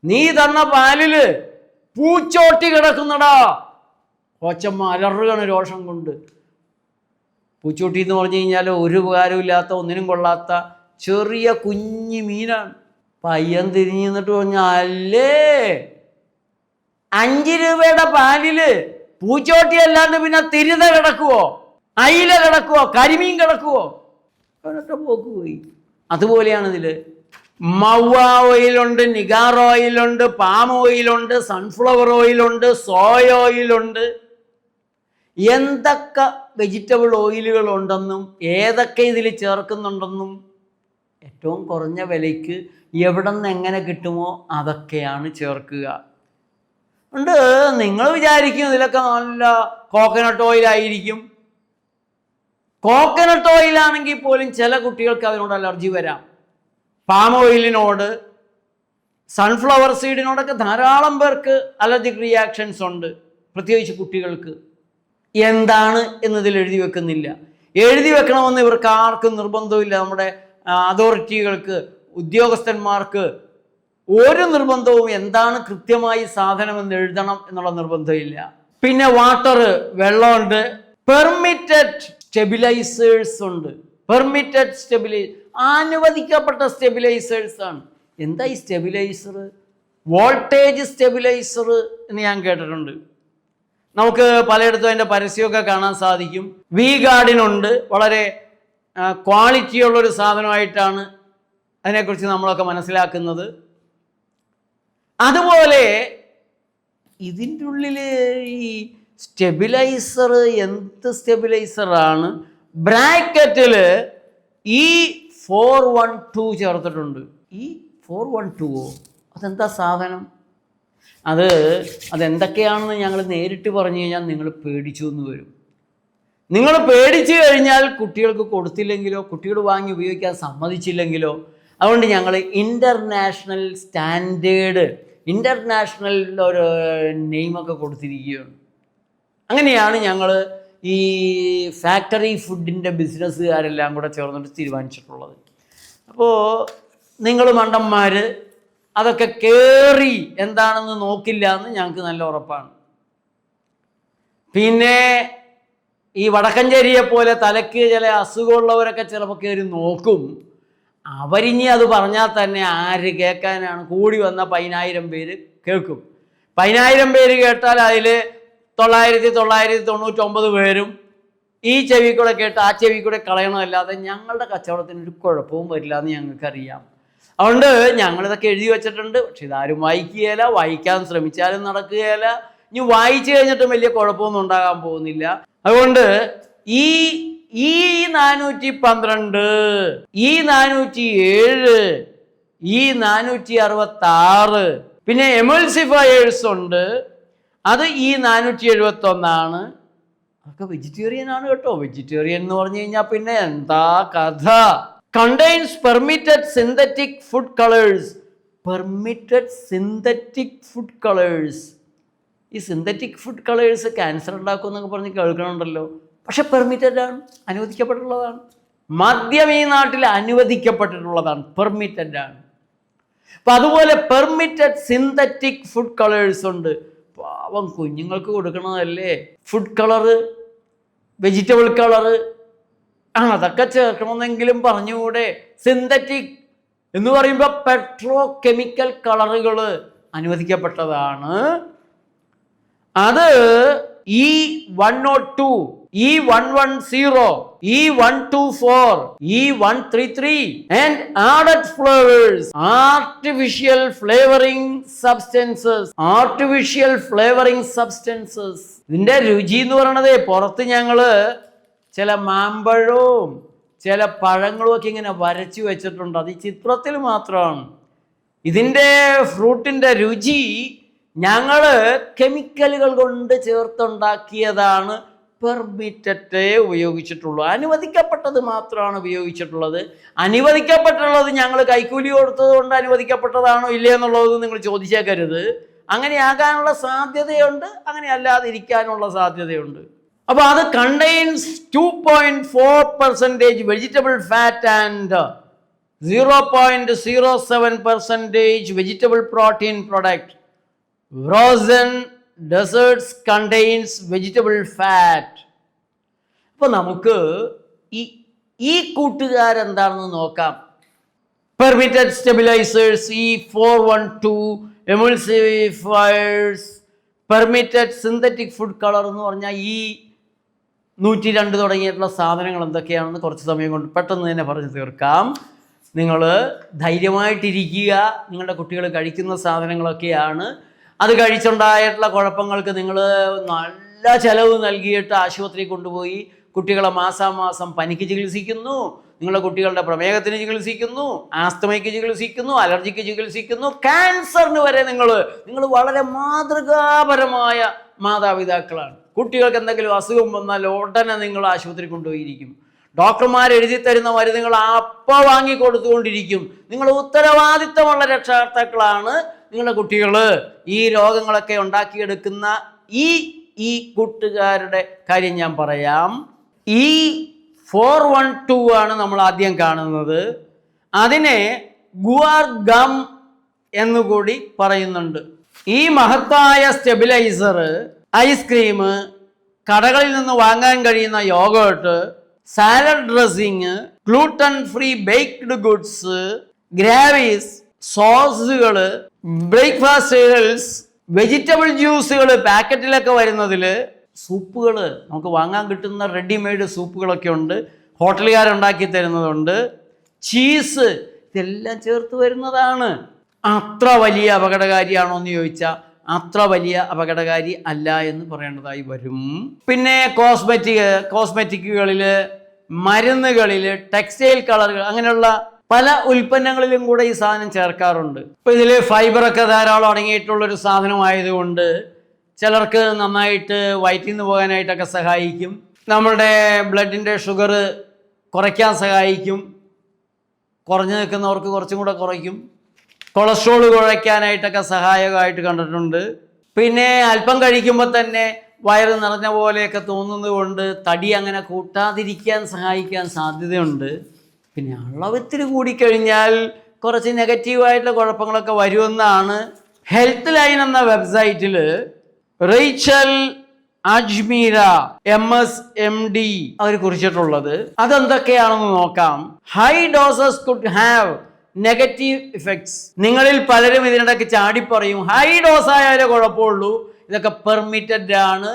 നീ തന്ന പാലില് പൂച്ചോട്ടി കിടക്കുന്നടാ. കൊച്ചമ്മ അലറുകയാണ് രോഷം കൊണ്ട്. പൂച്ചോട്ടി എന്ന് പറഞ്ഞു കഴിഞ്ഞാൽ ഒരു ഉപകാരമില്ലാത്ത, ഒന്നിനും കൊള്ളാത്ത ചെറിയ കുഞ്ഞു മീനാണ്. പയ്യൻ തിരിഞ്ഞു നിന്നിട്ട് പറഞ്ഞു, അല്ലേ 5 രൂപയുടെ പാലില് പൂച്ചോട്ടി അല്ലാണ്ട് പിന്നെ തിരുത കിടക്കുവോ, അയില കിടക്കുവോ, കരിമീൻ കിടക്കുവോ? അവനൊക്കെ പോക്ക് പോയി. അതുപോലെയാണ് ഇതില്. മൗവ ഓയിലുണ്ട്, നിഗാർ ഓയിലുണ്ട്, പാം ഓയിലുണ്ട്, സൺഫ്ലവർ ഓയിലുണ്ട്, സോയ ഓയിലുണ്ട്. എന്തൊക്കെ വെജിറ്റബിൾ ഓയിലുകളുണ്ടെന്നും ഏതൊക്കെ ഇതിൽ ചേർക്കുന്നുണ്ടെന്നും ഏറ്റവും കുറഞ്ഞ വിലയ്ക്ക് എവിടെ നിന്ന് എങ്ങനെ കിട്ടുമോ അതൊക്കെയാണ് ചേർക്കുക. ഉണ്ട്. നിങ്ങൾ വിചാരിക്കും ഇതിലൊക്കെ നല്ല കോക്കനട്ട് ഓയിലായിരിക്കും. കോക്കനട്ട് ഓയിലാണെങ്കിൽ പോലും ചില കുട്ടികൾക്ക് അതിനോട് അലർജി വരാം. പാം ഓയിലിനോട്, സൺഫ്ലവർ സീഡിനോടൊക്കെ ധാരാളം പേർക്ക് അലർജിക് റിയാക്ഷൻസ് ഉണ്ട്, പ്രത്യേകിച്ച് കുട്ടികൾക്ക്. എന്താണ് എന്നതിൽ എഴുതി വെക്കുന്നില്ല. എഴുതി വെക്കണമെന്ന് ഇവർക്ക് ആർക്കും നിർബന്ധമില്ല. നമ്മുടെ അതോറിറ്റികൾക്ക്, ഉദ്യോഗസ്ഥന്മാർക്ക് ഒരു നിർബന്ധവും എന്താണ് കൃത്യമായി സാധനമെന്ന് എഴുതണം എന്നുള്ള നിർബന്ധമില്ല. പിന്നെ വാട്ടർ, വെള്ളമുണ്ട്. പെർമിറ്റഡ് സ്റ്റെബിലൈസേഴ്സ് ഉണ്ട്. പെർമിറ്റഡ് അനുവദിക്കപ്പെട്ട സ്റ്റെബിലൈസേഴ്സ് ആണ്. എന്താ ഈ സ്റ്റെബിലൈസർ? വോൾട്ടേജ് സ്റ്റെബിലൈസർ എന്ന് ഞാൻ കേട്ടിട്ടുണ്ട്. നമുക്ക് പലയിടത്തും അതിൻ്റെ പരസ്യമൊക്കെ കാണാൻ സാധിക്കും. വി ഗാർഡിനുണ്ട്. വളരെ ക്വാളിറ്റിയുള്ളൊരു സാധനമായിട്ടാണ് അതിനെക്കുറിച്ച് നമ്മളൊക്കെ മനസ്സിലാക്കുന്നത്. അതുപോലെ ഇതിൻ്റെ ഉള്ളിൽ ഈ സ്റ്റെബിലൈസർ, എന്ത് സ്റ്റെബിലൈസറാണ്? ബ്രാക്കറ്റിൽ E412 ചേർത്തിട്ടുണ്ട്. E412 അതെന്താ സാധനം? അതെന്തൊക്കെയാണെന്ന് ഞങ്ങൾ നേരിട്ട് പറഞ്ഞു കഴിഞ്ഞാൽ നിങ്ങൾ പേടിച്ചു എന്ന് വരും. നിങ്ങൾ പേടിച്ചു കഴിഞ്ഞാൽ കുട്ടികൾക്ക് കൊടുത്തില്ലെങ്കിലോ, കുട്ടികൾ വാങ്ങി ഉപയോഗിക്കാൻ സമ്മതിച്ചില്ലെങ്കിലോ. അതുകൊണ്ട് ഞങ്ങൾ ഇൻ്റർനാഷണൽ സ്റ്റാൻഡേർഡ്, ഇൻ്റർനാഷണൽ ഒരു നെയിമൊക്കെ കൊടുത്തിരിക്കുകയാണ്. അങ്ങനെയാണ് ഞങ്ങൾ ഈ ഫാക്ടറി ഫുഡിൻ്റെ ബിസിനസ്സുകാരെല്ലാം കൂടെ ചേർന്നിട്ട് തീരുമാനിച്ചിട്ടുള്ളത്. അപ്പോൾ നിങ്ങൾ മണ്ടന്മാർ അതൊക്കെ കയറി എന്താണെന്ന് നോക്കില്ല എന്ന് ഞങ്ങൾക്ക് നല്ല ഉറപ്പാണ്. പിന്നെ ഈ വടക്കഞ്ചേരിയെ പോലെ തലയ്ക്ക് ചില അസുഖമുള്ളവരൊക്കെ ചിലപ്പോൾ കയറി നോക്കും. അവരിഞ്ഞി അത് പറഞ്ഞാൽ തന്നെ ആര് കേൾക്കാനാണ്? കൂടി വന്ന 10,000 പേര് കേൾക്കും. 10,000 പേര് കേട്ടാൽ അതിൽ 999 പേരും ഈ ചെവി കൂടെ കേട്ട് ആ ചെവി കൂടെ കളയണമല്ലാതെ ഞങ്ങളുടെ കച്ചവടത്തിന് ഒരു കുഴപ്പവും വരില്ല എന്ന് ഞങ്ങൾക്കറിയാം. അതുകൊണ്ട് ഞങ്ങളിതൊക്കെ എഴുതി വെച്ചിട്ടുണ്ട്. പക്ഷെ ഇതാരും വായിക്കുകയില്ല, വായിക്കാൻ ശ്രമിച്ചാലും നടക്കുകയില്ല. ഇനി വായിച്ചു കഴിഞ്ഞിട്ടും വലിയ കുഴപ്പമൊന്നും ഉണ്ടാകാൻ പോകുന്നില്ല. അതുകൊണ്ട് ഈ 412, ഈ 407, ഈ 466, പിന്നെ എമൾസിഫയേഴ്സ് ഉണ്ട്, അത് ഈ 471. അതൊക്കെ വെജിറ്റേറിയൻ ആണ് കേട്ടോ. വെജിറ്റേറിയൻ എന്ന് പറഞ്ഞു കഴിഞ്ഞാൽ പിന്നെ എന്താ കഥ? Contains permitted synthetic food colours. Permitted synthetic food colours. ഈ സിന്തറ്റിക് ഫുഡ് കളേഴ്സ് ക്യാൻസർ ഉണ്ടാക്കും എന്നൊക്കെ പറഞ്ഞ് കേൾക്കണുണ്ടല്ലോ. പക്ഷെ പെർമിറ്റഡ് ആണ്, അനുവദിക്കപ്പെട്ടിട്ടുള്ളതാണ്. മദ്യം ഈ നാട്ടിൽ അനുവദിക്കപ്പെട്ടിട്ടുള്ളതാണ്, പെർമിറ്റഡ് ആണ്. അപ്പം അതുപോലെ പെർമിറ്റഡ് സിന്തറ്റിക് ഫുഡ് കളേഴ്സ് ഉണ്ട്. പാവം കുഞ്ഞുങ്ങൾക്ക് കൊടുക്കണതല്ലേ ഫുഡ് കളറ്, വെജിറ്റബിൾ കളറ്, അതൊക്കെ ചേർക്കണമെന്നെങ്കിലും പറഞ്ഞുകൂടെ? സിന്തറ്റിക് എന്ന് പറയുമ്പോൾ പെട്രോ കെമിക്കൽ കളറുകൾ അനുവദിക്കപ്പെട്ടതാണ്. അത് E102, E110, E124, E133 and added flavors, artificial flavoring substances. ഇതിന്റെ രുചി എന്ന് പറയണത് പുറത്ത് ഞങ്ങള് ചില മാമ്പഴവും ചില പഴങ്ങളും ഒക്കെ ഇങ്ങനെ വരച്ചു വെച്ചിട്ടുണ്ട്. അത് ഈ ചിത്രത്തിൽ മാത്രമാണ്. ഇതിൻ്റെ ഫ്രൂട്ടിൻ്റെ രുചി ഞങ്ങൾ കെമിക്കലുകൾ കൊണ്ട് ചേർത്തുണ്ടാക്കിയതാണ്. പെർമിറ്റഡേ ഉപയോഗിച്ചിട്ടുള്ളൂ. അനുവദിക്കപ്പെട്ടത് മാത്രമാണ് ഉപയോഗിച്ചിട്ടുള്ളത്. അനുവദിക്കപ്പെട്ടുള്ളത് ഞങ്ങൾ കൈക്കൂലി കൊടുത്തത് കൊണ്ട് അനുവദിക്കപ്പെട്ടതാണോ ഇല്ലേ എന്നുള്ളത് നിങ്ങൾ ചോദിച്ചേക്കരുത്. അങ്ങനെയാകാനുള്ള സാധ്യതയുണ്ട്, അങ്ങനെ അല്ലാതിരിക്കാനുള്ള സാധ്യതയുണ്ട്. അപ്പോൾ അത് contains 2.4% vegetable fat and 0.07% vegetable protein product. Frozen desserts contains vegetable fat. അപ്പോൾ നമുക്ക് ഈ കൂട്ടുകാരെന്താണെന്ന് നോക്കാം. Permitted stabilizers, E412, emulsifiers, permitted synthetic food colour എന്ന് പറഞ്ഞാൽ ഈ 102 തുടങ്ങിയിട്ടുള്ള സാധനങ്ങൾ എന്തൊക്കെയാണെന്ന് കുറച്ച് സമയം കൊണ്ട് പെട്ടെന്ന് തന്നെ പറഞ്ഞു തീർക്കാം. നിങ്ങൾ ധൈര്യമായിട്ടിരിക്കുക. നിങ്ങളുടെ കുട്ടികൾ കഴിക്കുന്ന സാധനങ്ങളൊക്കെയാണ്. അത് കഴിച്ചുണ്ടായിട്ടുള്ള കുഴപ്പങ്ങൾക്ക് നിങ്ങൾ നല്ല ചിലവ് നൽകിയിട്ട് ആശുപത്രിയിൽ കൊണ്ടുപോയി കുട്ടികളെ മാസാമാസം പനിക്ക് ചികിത്സിക്കുന്നു, നിങ്ങളുടെ കുട്ടികളുടെ പ്രമേഹത്തിന് ചികിത്സിക്കുന്നു, ആസ്തമയ്ക്ക് ചികിത്സിക്കുന്നു, അലർജിക്ക് ചികിത്സിക്കുന്നു, ക്യാൻസറിന് വരെ നിങ്ങൾ വളരെ മാതൃകാപരമായ മാതാപിതാക്കളാണ്. കുട്ടികൾക്ക് എന്തെങ്കിലും അസുഖം വന്നാൽ ഉടനെ നിങ്ങൾ ആശുപത്രി കൊണ്ടുപോയിരിക്കും. ഡോക്ടർമാർ എഴുതി തരുന്ന മരുന്നുകൾ അപ്പോൾ വാങ്ങിക്കൊടുത്തുകൊണ്ടിരിക്കും. നിങ്ങൾ ഉത്തരവാദിത്തമുള്ള രക്ഷകർത്താക്കളാണ്. നിങ്ങളുടെ കുട്ടികൾ ഈ രോഗങ്ങളൊക്കെ ഉണ്ടാക്കിയെടുക്കുന്ന ഈ കൂട്ടുകാരുടെ കാര്യം ഞാൻ പറയാം. E412 ആണ് നമ്മൾ ആദ്യം കാണുന്നത്. അതിനെ ഗുവാർ ഗം എന്നുകൂടി പറയുന്നുണ്ട്. ഈ മഹത്തായ സ്റ്റെബിലൈസർ, ഐസ്ക്രീം, കടകളിൽ നിന്ന് വാങ്ങാൻ കഴിയുന്ന yogurt, salad dressing, gluten free baked goods, gravies, സോസുകൾ, ബ്രേക്ക്ഫാസ്റ്റ് സീരിയൽസ്, വെജിറ്റബിൾ ജ്യൂസുകൾ പാക്കറ്റിലൊക്കെ വരുന്നതിൽ, സൂപ്പുകൾ നമുക്ക് വാങ്ങാൻ കിട്ടുന്ന റെഡിമെയ്ഡ് സൂപ്പുകളൊക്കെ ഉണ്ട്, ഹോട്ടലുകാരുണ്ടാക്കി തരുന്നതുണ്ട്, ചീസ്, ഇതെല്ലാം ചേർത്ത് വരുന്നതാണ്. അത്ര വലിയ അപകടകാരിയാണോ എന്ന് ചോദിച്ചാൽ അത്ര വലിയ അപകടകാരി അല്ല എന്ന് പറയേണ്ടതായി വരും. പിന്നെ കോസ്മെറ്റിക്കുകളിൽ, മരുന്നുകളിൽ, ടെക്സ്റ്റൈൽ കളറുകൾ, അങ്ങനെയുള്ള പല ഉൽപ്പന്നങ്ങളിലും കൂടെ ഈ സാധനം ചേർക്കാറുണ്ട്. ഇപ്പോൾ ഇതിൽ ഫൈബറൊക്കെ ധാരാളം അടങ്ങിയിട്ടുള്ളൊരു സാധനമായതുകൊണ്ട് ചിലർക്ക് നന്നായിട്ട് വയറ്റിൽ നിന്ന് പോകാനായിട്ടൊക്കെ സഹായിക്കും. നമ്മളുടെ ബ്ലഡിൻ്റെ ഷുഗർ കുറയ്ക്കാൻ സഹായിക്കും. കുറഞ്ഞു നിൽക്കുന്നവർക്ക് കുറച്ചും കൂടെ കുറയ്ക്കും. കൊളസ്ട്രോൾ കുറയ്ക്കാനായിട്ടൊക്കെ സഹായകമായിട്ട് കണ്ടിട്ടുണ്ട്. പിന്നെ അല്പം കഴിക്കുമ്പോൾ തന്നെ വയറ് നിറഞ്ഞ പോലെയൊക്കെ തോന്നുന്നത് കൊണ്ട് തടി അങ്ങനെ കൂട്ടാതിരിക്കാൻ സഹായിക്കാൻ സാധ്യതയുണ്ട്. പിന്നെ അളവത്തിന് കൂടിക്കഴിഞ്ഞാൽ കുറച്ച് നെഗറ്റീവായിട്ടുള്ള കുഴപ്പങ്ങളൊക്കെ വരുമെന്നാണ് ഹെൽത്ത് ലൈൻ എന്ന വെബ്സൈറ്റിൽ റേച്ചൽ അജ്മീര, MSMD അവർ കുറിച്ചിട്ടുള്ളത്. അതെന്തൊക്കെയാണെന്ന് നോക്കാം. High doses could have negative effects. നിങ്ങളിൽ പലരും ഇതിനിടയ്ക്ക് ചാടിപ്പറയും ഹൈ ഡോസ് ആയാലേ കുഴപ്പമുള്ളൂ, ഇതൊക്കെ പെർമിറ്റഡ് ആണ്.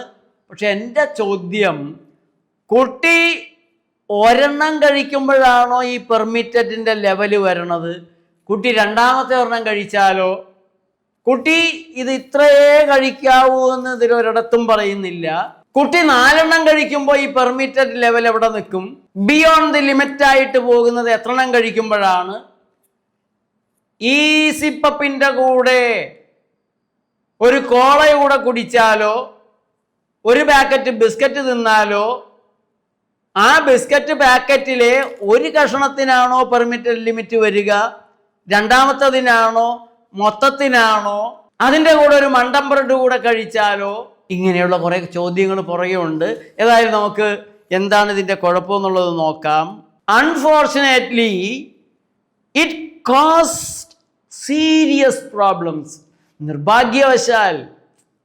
പക്ഷെ എൻ്റെ ചോദ്യം, കുട്ടി ഒരെണ്ണം കഴിക്കുമ്പോഴാണോ ഈ പെർമിറ്റഡിൻ്റെ ലെവല് വരണത്? കുട്ടി രണ്ടാമത്തെ ഒരെണ്ണം കഴിച്ചാലോ? കുട്ടി ഇത് ഇത്രയേ കഴിക്കാവൂ എന്ന് ഇതിലൊരിടത്തും പറയുന്നില്ല. കുട്ടി 4 എണ്ണം കഴിക്കുമ്പോൾ ഈ പെർമിറ്റഡ് ലെവൽ എവിടെ നിൽക്കും? ബിയോണ്ട് ദി ലിമിറ്റ് ആയിട്ട് പോകുന്നത് എത്ര എണ്ണം കഴിക്കുമ്പോഴാണ്? ഈ സിപ്പപ്പിൻ്റെ കൂടെ ഒരു കോളയൂടെ കുടിച്ചാലോ, ഒരു പാക്കറ്റ് ബിസ്ക്കറ്റ് തിന്നാലോ, ആ ബിസ്ക്കറ്റ് പാക്കറ്റിലെ ഒരു കഷണത്തിനാണോ പെർമിറ്റഡ് ലിമിറ്റ് വരിക, രണ്ടാമത്തതിനാണോ, മൊത്തത്തിനാണോ? അതിൻ്റെ കൂടെ ഒരു മണ്ടൻ ബ്രെഡ് കൂടെ കഴിച്ചാലോ? ഇങ്ങനെയുള്ള കുറേ ചോദ്യങ്ങൾ പുറകെ ഉണ്ട്. ഏതായാലും നമുക്ക് എന്താണ് ഇതിൻ്റെ കുഴപ്പമെന്നുള്ളത് നോക്കാം. Unfortunately it cost serious problems. നിർഭാഗ്യവശാൽ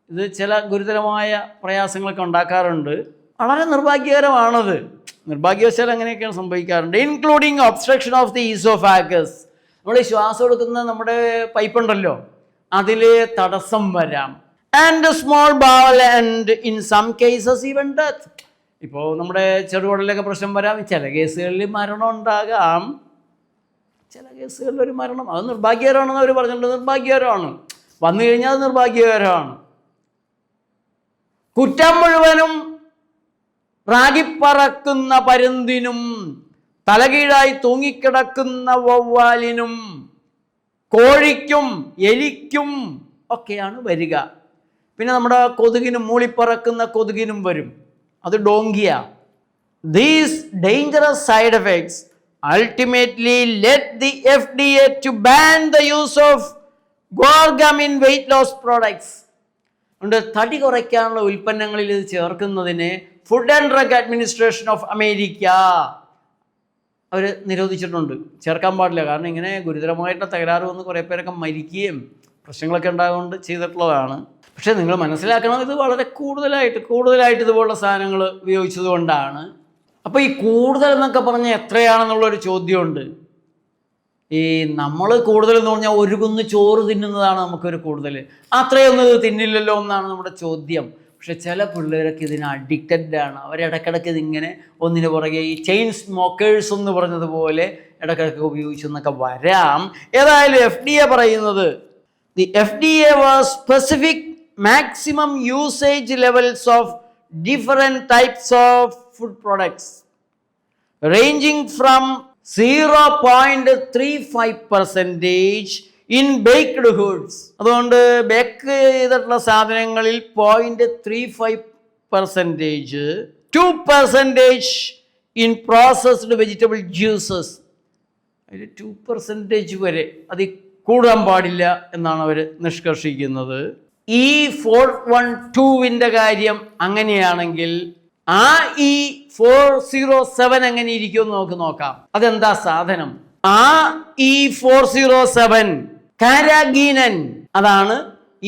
ഇത് ചില ഗുരുതരമായ പ്രയാസങ്ങളൊക്കെ ഉണ്ടാക്കാറുണ്ട്. വളരെ നിർഭാഗ്യകരമാണത്. നിർഭാഗ്യവശാൽ അങ്ങനെയൊക്കെയാണ് സംഭവിക്കാറുണ്ട്. Including obstruction of the oesophagus. നമ്മൾ ഈ ശ്വാസം എടുക്കുന്ന നമ്മുടെ പൈപ്പ് ഉണ്ടല്ലോ, അതിൽ തടസ്സം വരാം. ആൻഡ് സ്മോൾ ബowel and in some cases even death. ഇപ്പോൾ നമ്മുടെ ചെറുകുടലിലൊക്കെ പ്രശ്നം വരാം. ചില കേസുകളിൽ മരണം ഉണ്ടാകാം. ചില കേസുകളിൽ ഒരു മരണം, അത് നിർഭാഗ്യകരമാണെന്ന് അവർ പറഞ്ഞിട്ടുണ്ട്. നിർഭാഗ്യകരമാണ്, വന്നു കഴിഞ്ഞാൽ അത് നിർഭാഗ്യകരമാണ്. കുറ്റം മുഴുവനും റാഗിപ്പറക്കുന്ന പരുന്തിനും തലകീഴായി തൂങ്ങിക്കിടക്കുന്ന വവ്വാലിനും കോഴിക്കും എലിക്കും ഒക്കെയാണ് വരിക. പിന്നെ നമ്മുടെ കൊതുകിനും, മൂളിപ്പറക്കുന്ന കൊതുകിനും വരും. അത് ഡോങ്കിയ. These dangerous side effects ultimately led the FDA to ban the use of guargum in weight loss products. ഉണ്ട് തടി കുറയ്ക്കാനുള്ള ഉൽപ്പന്നങ്ങളിൽ ഇത് ചേർക്കുന്നതിന് food and drug administration of America അവർ നിരോധിച്ചിട്ടുണ്ട്. ചേർക്കാൻ പാടില്ല. കാരണം ഇങ്ങനെ ഗുരുതരമായിട്ടുള്ള തകരാറ് വന്ന് കുറേ പേരൊക്കെ മരിക്കുകയും പ്രശ്നങ്ങളൊക്കെ ഉണ്ടാകൊണ്ട് ചെയ്തിട്ടുള്ളതാണ്. പക്ഷേ നിങ്ങൾ മനസ്സിലാക്കണം, ഇത് വളരെ കൂടുതലായിട്ട് ഇതുപോലുള്ള സാധനങ്ങൾ ഉപയോഗിച്ചത് കൊണ്ടാണ്. അപ്പോൾ ഈ കൂടുതൽ എന്നൊക്കെ പറഞ്ഞാൽ എത്രയാണെന്നുള്ളൊരു ചോദ്യമുണ്ട്. ഈ നമ്മൾ കൂടുതൽ എന്ന് പറഞ്ഞാൽ ഒരു കുന്ന് ചോറ് തിന്നുന്നതാണ് നമുക്കൊരു കൂടുതൽ. അത്രയൊന്നും ഇത് തിന്നില്ലല്ലോ എന്നാണ് നമ്മുടെ ചോദ്യം. പക്ഷെ ചില പിള്ളേരൊക്കെ ഇതിന് അഡിക്റ്റഡ് ആണ്. അവരിടക്കിടയ്ക്ക് ഇതിങ്ങനെ ഒന്നിനു പുറകെ ഈ ചെയിൻ സ്മോക്കേഴ്സ് എന്ന് പറഞ്ഞതുപോലെ ഇടക്കിടയ്ക്ക് ഉപയോഗിച്ചെന്നൊക്കെ വരാം. ഏതായാലും FDA പറയുന്നത്, the FDA was specific maximum usage levels of different types of food products ranging from 0.35% in baked goods. അതുകൊണ്ട് ബേക്ക് ചെയ്തിട്ടുള്ള സാധനങ്ങളിൽ 0.35%, 2% in processed vegetable juices. അതിൽ 2% വരെ അത് കൂടാൻ പാടില്ല എന്നാണ് അവർ നിഷ്കർഷിക്കുന്നത്. ഈ 412 കാര്യം അങ്ങനെയാണെങ്കിൽ ആ ഈ 407 എങ്ങനെ ഇരിക്കുമെന്ന് നമുക്ക് നോക്കാം. അതെന്താ സാധനം? ആ ഈ 407 കാരാഗീനൻ, അതാണ്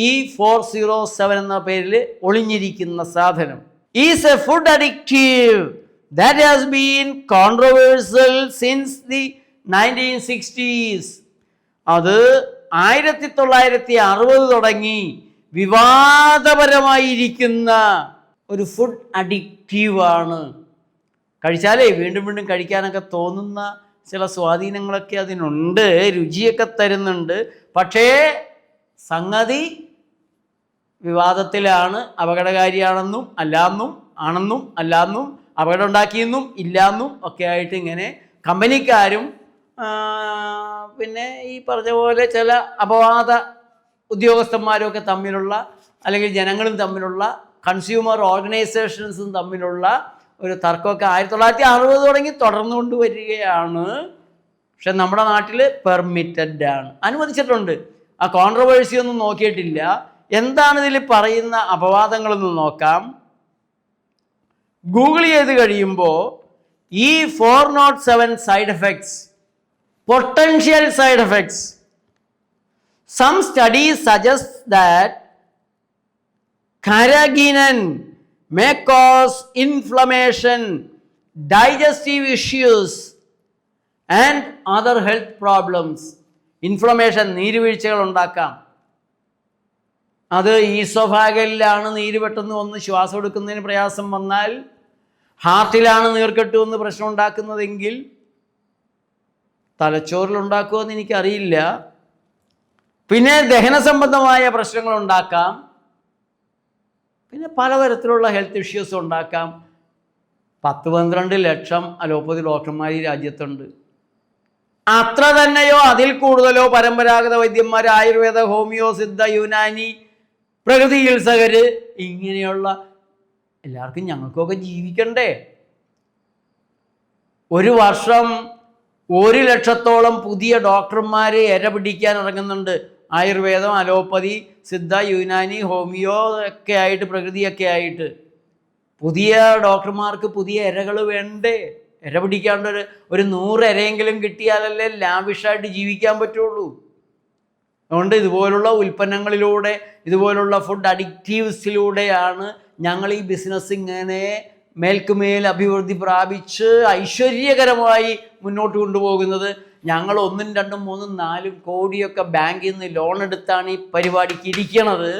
ഈ 407 എന്ന പേരിൽ ഒളിഞ്ഞിരിക്കുന്ന സാധനം. Is A food addictive that has been controversial since the 1960s. അത് 1960 തുടങ്ങി വിവാദപരമായിരിക്കുന്ന ഒരു ഫുഡ് അഡിക്റ്റീവാണ്. കഴിച്ചാലേ വീണ്ടും വീണ്ടും കഴിക്കാനൊക്കെ തോന്നുന്ന ചില സ്വാധീനങ്ങളൊക്കെ അതിനുണ്ട്, രുചിയൊക്കെ തരുന്നുണ്ട്. പക്ഷേ സംഗതി വിവാദത്തിലാണ്. അപകടകാരിയാണെന്നും അല്ലാന്നും, ആണെന്നും അല്ലാന്നും, അപകടം ഉണ്ടാക്കിയെന്നും ഇല്ലാന്നും ഒക്കെ ആയിട്ട് ഇങ്ങനെ കമ്പനിക്കാരും പിന്നെ ഈ പറഞ്ഞ പോലെ ചില അപവാദ ഉദ്യോഗസ്ഥന്മാരും ഒക്കെ തമ്മിലുള്ള, അല്ലെങ്കിൽ ജനങ്ങളും തമ്മിലുള്ള, കൺസ്യൂമർ ഓർഗനൈസേഷൻസും തമ്മിലുള്ള ഒരു തർക്കമൊക്കെ 1960 തുടങ്ങി തുടർന്നുകൊണ്ട് വരികയാണ്. പക്ഷെ നമ്മുടെ നാട്ടിൽ പെർമിറ്റഡ് ആണ്, അനുവദിച്ചിട്ടുണ്ട്. ആ കോൺട്രവേഴ്സി ഒന്നും നോക്കിയിട്ടില്ല. എന്താണ് ഇതിൽ പറയുന്ന അപവാദങ്ങളെന്ന് നോക്കാം. ഗൂഗിൾ ചെയ്ത് കഴിയുമ്പോൾ ഈ 407 side effects, potential side effects, some studies suggest that carrageenan may cause inflammation, digestive issues and other health problems. Inflammation, നീരുവീഴ്ചകൾ ഉണ്ടാക്കാം. അത് ഈസോഫാഗലിലാണ് നീര് പെട്ടെന്ന് വന്ന് ശ്വാസം എടുക്കുന്നതിന് പ്രയാസം വന്നാൽ, ഹാർട്ടിലാണ് നീർക്കെട്ട് വന്ന് പ്രശ്നം ഉണ്ടാക്കുന്നതെങ്കിൽ തലച്ചോറിലുണ്ടാക്കുമെന്ന് എനിക്കറിയില്ല. പിന്നെ ദഹന സംബന്ധമായ പ്രശ്നങ്ങൾ ഉണ്ടാക്കാം. പിന്നെ പലതരത്തിലുള്ള ഹെൽത്ത് ഇഷ്യൂസ് ഉണ്ടാക്കാം. 10-12 ലക്ഷം അലോപ്പതി ഡോക്ടർമാർ ഈ രാജ്യത്തുണ്ട്. അത്ര തന്നെയോ അതിൽ കൂടുതലോ പരമ്പരാഗത വൈദ്യന്മാർ, ആയുർവേദ, ഹോമിയോ, സിദ്ധ, യുനാനി, പ്രകൃതി ചികിത്സകർ, ഇങ്ങനെയുള്ള എല്ലാവർക്കും ഞങ്ങൾക്കൊക്കെ ജീവിക്കണ്ടേ? ഒരു വർഷം 1 ലക്ഷത്തോളം പുതിയ ഡോക്ടർമാർ ഇര പിടിക്കാൻ ഇറങ്ങുന്നുണ്ട്. ആയുർവേദം, അലോപ്പതി, സിദ്ധ, യുനാനി, ഹോമിയോ ഒക്കെ ആയിട്ട്, പ്രകൃതിയൊക്കെ ആയിട്ട്. പുതിയ ഡോക്ടർമാർക്ക് പുതിയ ഇരകൾ വേണ്ടേ? ഇര പിടിക്കാണ്ട് ഒരു 100 ഇരയെങ്കിലും കിട്ടിയാലല്ലേ ലാവിഷായിട്ട് ജീവിക്കാൻ പറ്റുള്ളൂ. അതുകൊണ്ട് ഇതുപോലുള്ള ഉൽപ്പന്നങ്ങളിലൂടെ, ഇതുപോലുള്ള ഫുഡ് അഡിക്റ്റീവ്സിലൂടെയാണ് ഞങ്ങൾ ഈ ബിസിനസ് ഇങ്ങനെ മേൽക്കുമേൽ അഭിവൃദ്ധി പ്രാപിച്ച് ഐശ്വര്യകരമായി മുന്നോട്ട് കൊണ്ടുപോകുന്നത്. ഞങ്ങൾ 1, 2, 3, 4 കോടിയൊക്കെ ബാങ്കിൽ നിന്ന് ലോൺ എടുത്താണ് ഈ പരിപാടിക്ക് ഇരിക്കണത്.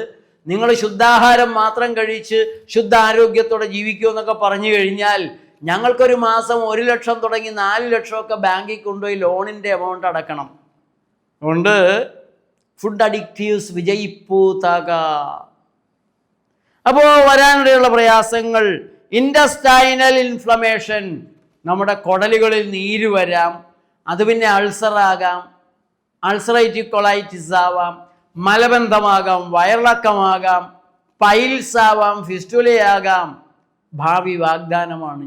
നിങ്ങൾ ശുദ്ധാഹാരം മാത്രം കഴിച്ച് ശുദ്ധ ആരോഗ്യത്തോടെ ജീവിക്കുമെന്നൊക്കെ പറഞ്ഞു കഴിഞ്ഞാൽ ഞങ്ങൾക്കൊരു മാസം 1 ലക്ഷം തുടങ്ങി 4 ലക്ഷമൊക്കെ ബാങ്കിൽ കൊണ്ടുപോയി ലോണിൻ്റെ എമൗണ്ട് അടക്കണം. അതുകൊണ്ട് ഫുഡ് അഡിക്റ്റീവ്സ് വിജയിപ്പൂ താക. അപ്പോൾ വരാനിടയുള്ള പ്രയാസങ്ങൾ, ഇൻറ്റസ്റ്റൈനൽ ഇൻഫ്ലമേഷൻ, നമ്മുടെ കുടലുകളിൽ നീര് വരാം. അത് പിന്നെ അൾസറാകാം, അൾസറേറ്റീവ് കൊളൈറ്റിസ് ആവാം, മലബന്ധമാകാം, വയറിളക്കമാകാം, പൈൽസ് ആവാം, ഫിസ്റ്റുലയാകാം. ഭാവി വാഗ്ദാനമാണ്.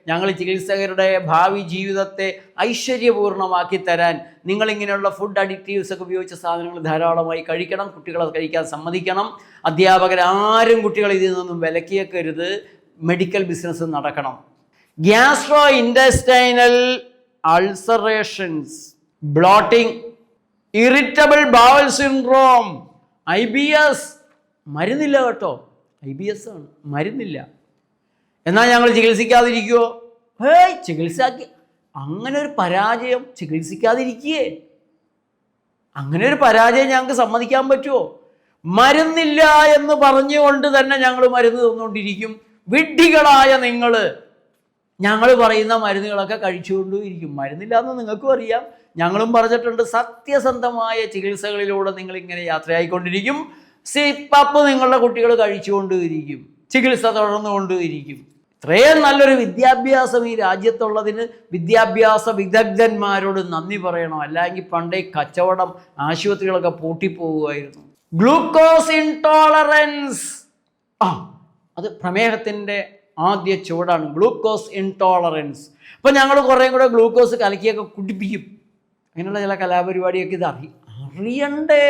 ഞങ്ങൾ ചികിത്സകരുടെ ഭാവി ജീവിതത്തെ ഐശ്വര്യപൂർണ്ണമാക്കി തരാൻ നിങ്ങളിങ്ങനെയുള്ള ഫുഡ് അഡിക്റ്റീവ്സ് ഒക്കെ ഉപയോഗിച്ച സാധനങ്ങൾ ധാരാളമായി കഴിക്കണം. കുട്ടികളെ കഴിക്കാൻ സമ്മതിക്കണം. അധ്യാപകരാരും കുട്ടികളെ ഇതിൽ നിന്നും വിലക്കിയേക്കരുത്. മെഡിക്കൽ ബിസിനസ് നടക്കണം. Gastrointestinal ulcerations, bloating, irritable bowel syndrome, IBS. മരുന്നില്ല കേട്ടോ, IBS ആണ്, മരുന്നില്ല. എന്നാൽ ഞങ്ങൾ ചികിത്സിക്കാതിരിക്കുമോ? ചികിത്സാക്കി അങ്ങനെ ഒരു പരാജയം ചികിത്സിക്കാതിരിക്കുകയെ? അങ്ങനെ ഒരു പരാജയം ഞങ്ങൾക്ക് സമ്മതിക്കാൻ പറ്റുമോ? മരുന്നില്ല എന്ന് പറഞ്ഞുകൊണ്ട് തന്നെ ഞങ്ങൾ മരുന്ന് തന്നുകൊണ്ടിരിക്കും. വിഡ്ഢികളായ നിങ്ങൾ ഞങ്ങൾ പറയുന്ന മരുന്നുകളൊക്കെ കഴിച്ചുകൊണ്ടിരിക്കും. മരുന്നില്ല എന്ന് നിങ്ങൾക്കും അറിയാം, ഞങ്ങളും പറഞ്ഞിട്ടുണ്ട്. സത്യസന്ധമായ ചികിത്സകളിലൂടെ നിങ്ങളിങ്ങനെ യാത്രയായിക്കൊണ്ടിരിക്കും. സിപ്പപ്പ് നിങ്ങളുടെ കുട്ടികൾ കഴിച്ചുകൊണ്ടിരിക്കും, ചികിത്സ തുടർന്നുകൊണ്ടിരിക്കും. ഇത്രയും നല്ലൊരു വിദ്യാഭ്യാസം ഈ രാജ്യത്തുള്ളതിന് വിദ്യാഭ്യാസ വിദഗ്ധന്മാരോട് നന്ദി പറയണം. അല്ലെങ്കിൽ പണ്ടേ കച്ചവടം, ആശുപത്രികളൊക്കെ പൂട്ടിപ്പോകുമായിരുന്നു. ഗ്ലൂക്കോസ് ഇൻടോളറൻസ്, അത് പ്രമേഹത്തിൻ്റെ ആദ്യ ചുവടാണ്, ഗ്ലൂക്കോസ് ഇൻടോളറൻസ്. അപ്പം ഞങ്ങൾ കുറേ കൂടെ ഗ്ലൂക്കോസ് കലക്കിയൊക്കെ കുടിപ്പിക്കും. അങ്ങനെയുള്ള ചില കലാപരിപാടിയൊക്കെ ഇത് അറിയണ്ടേ,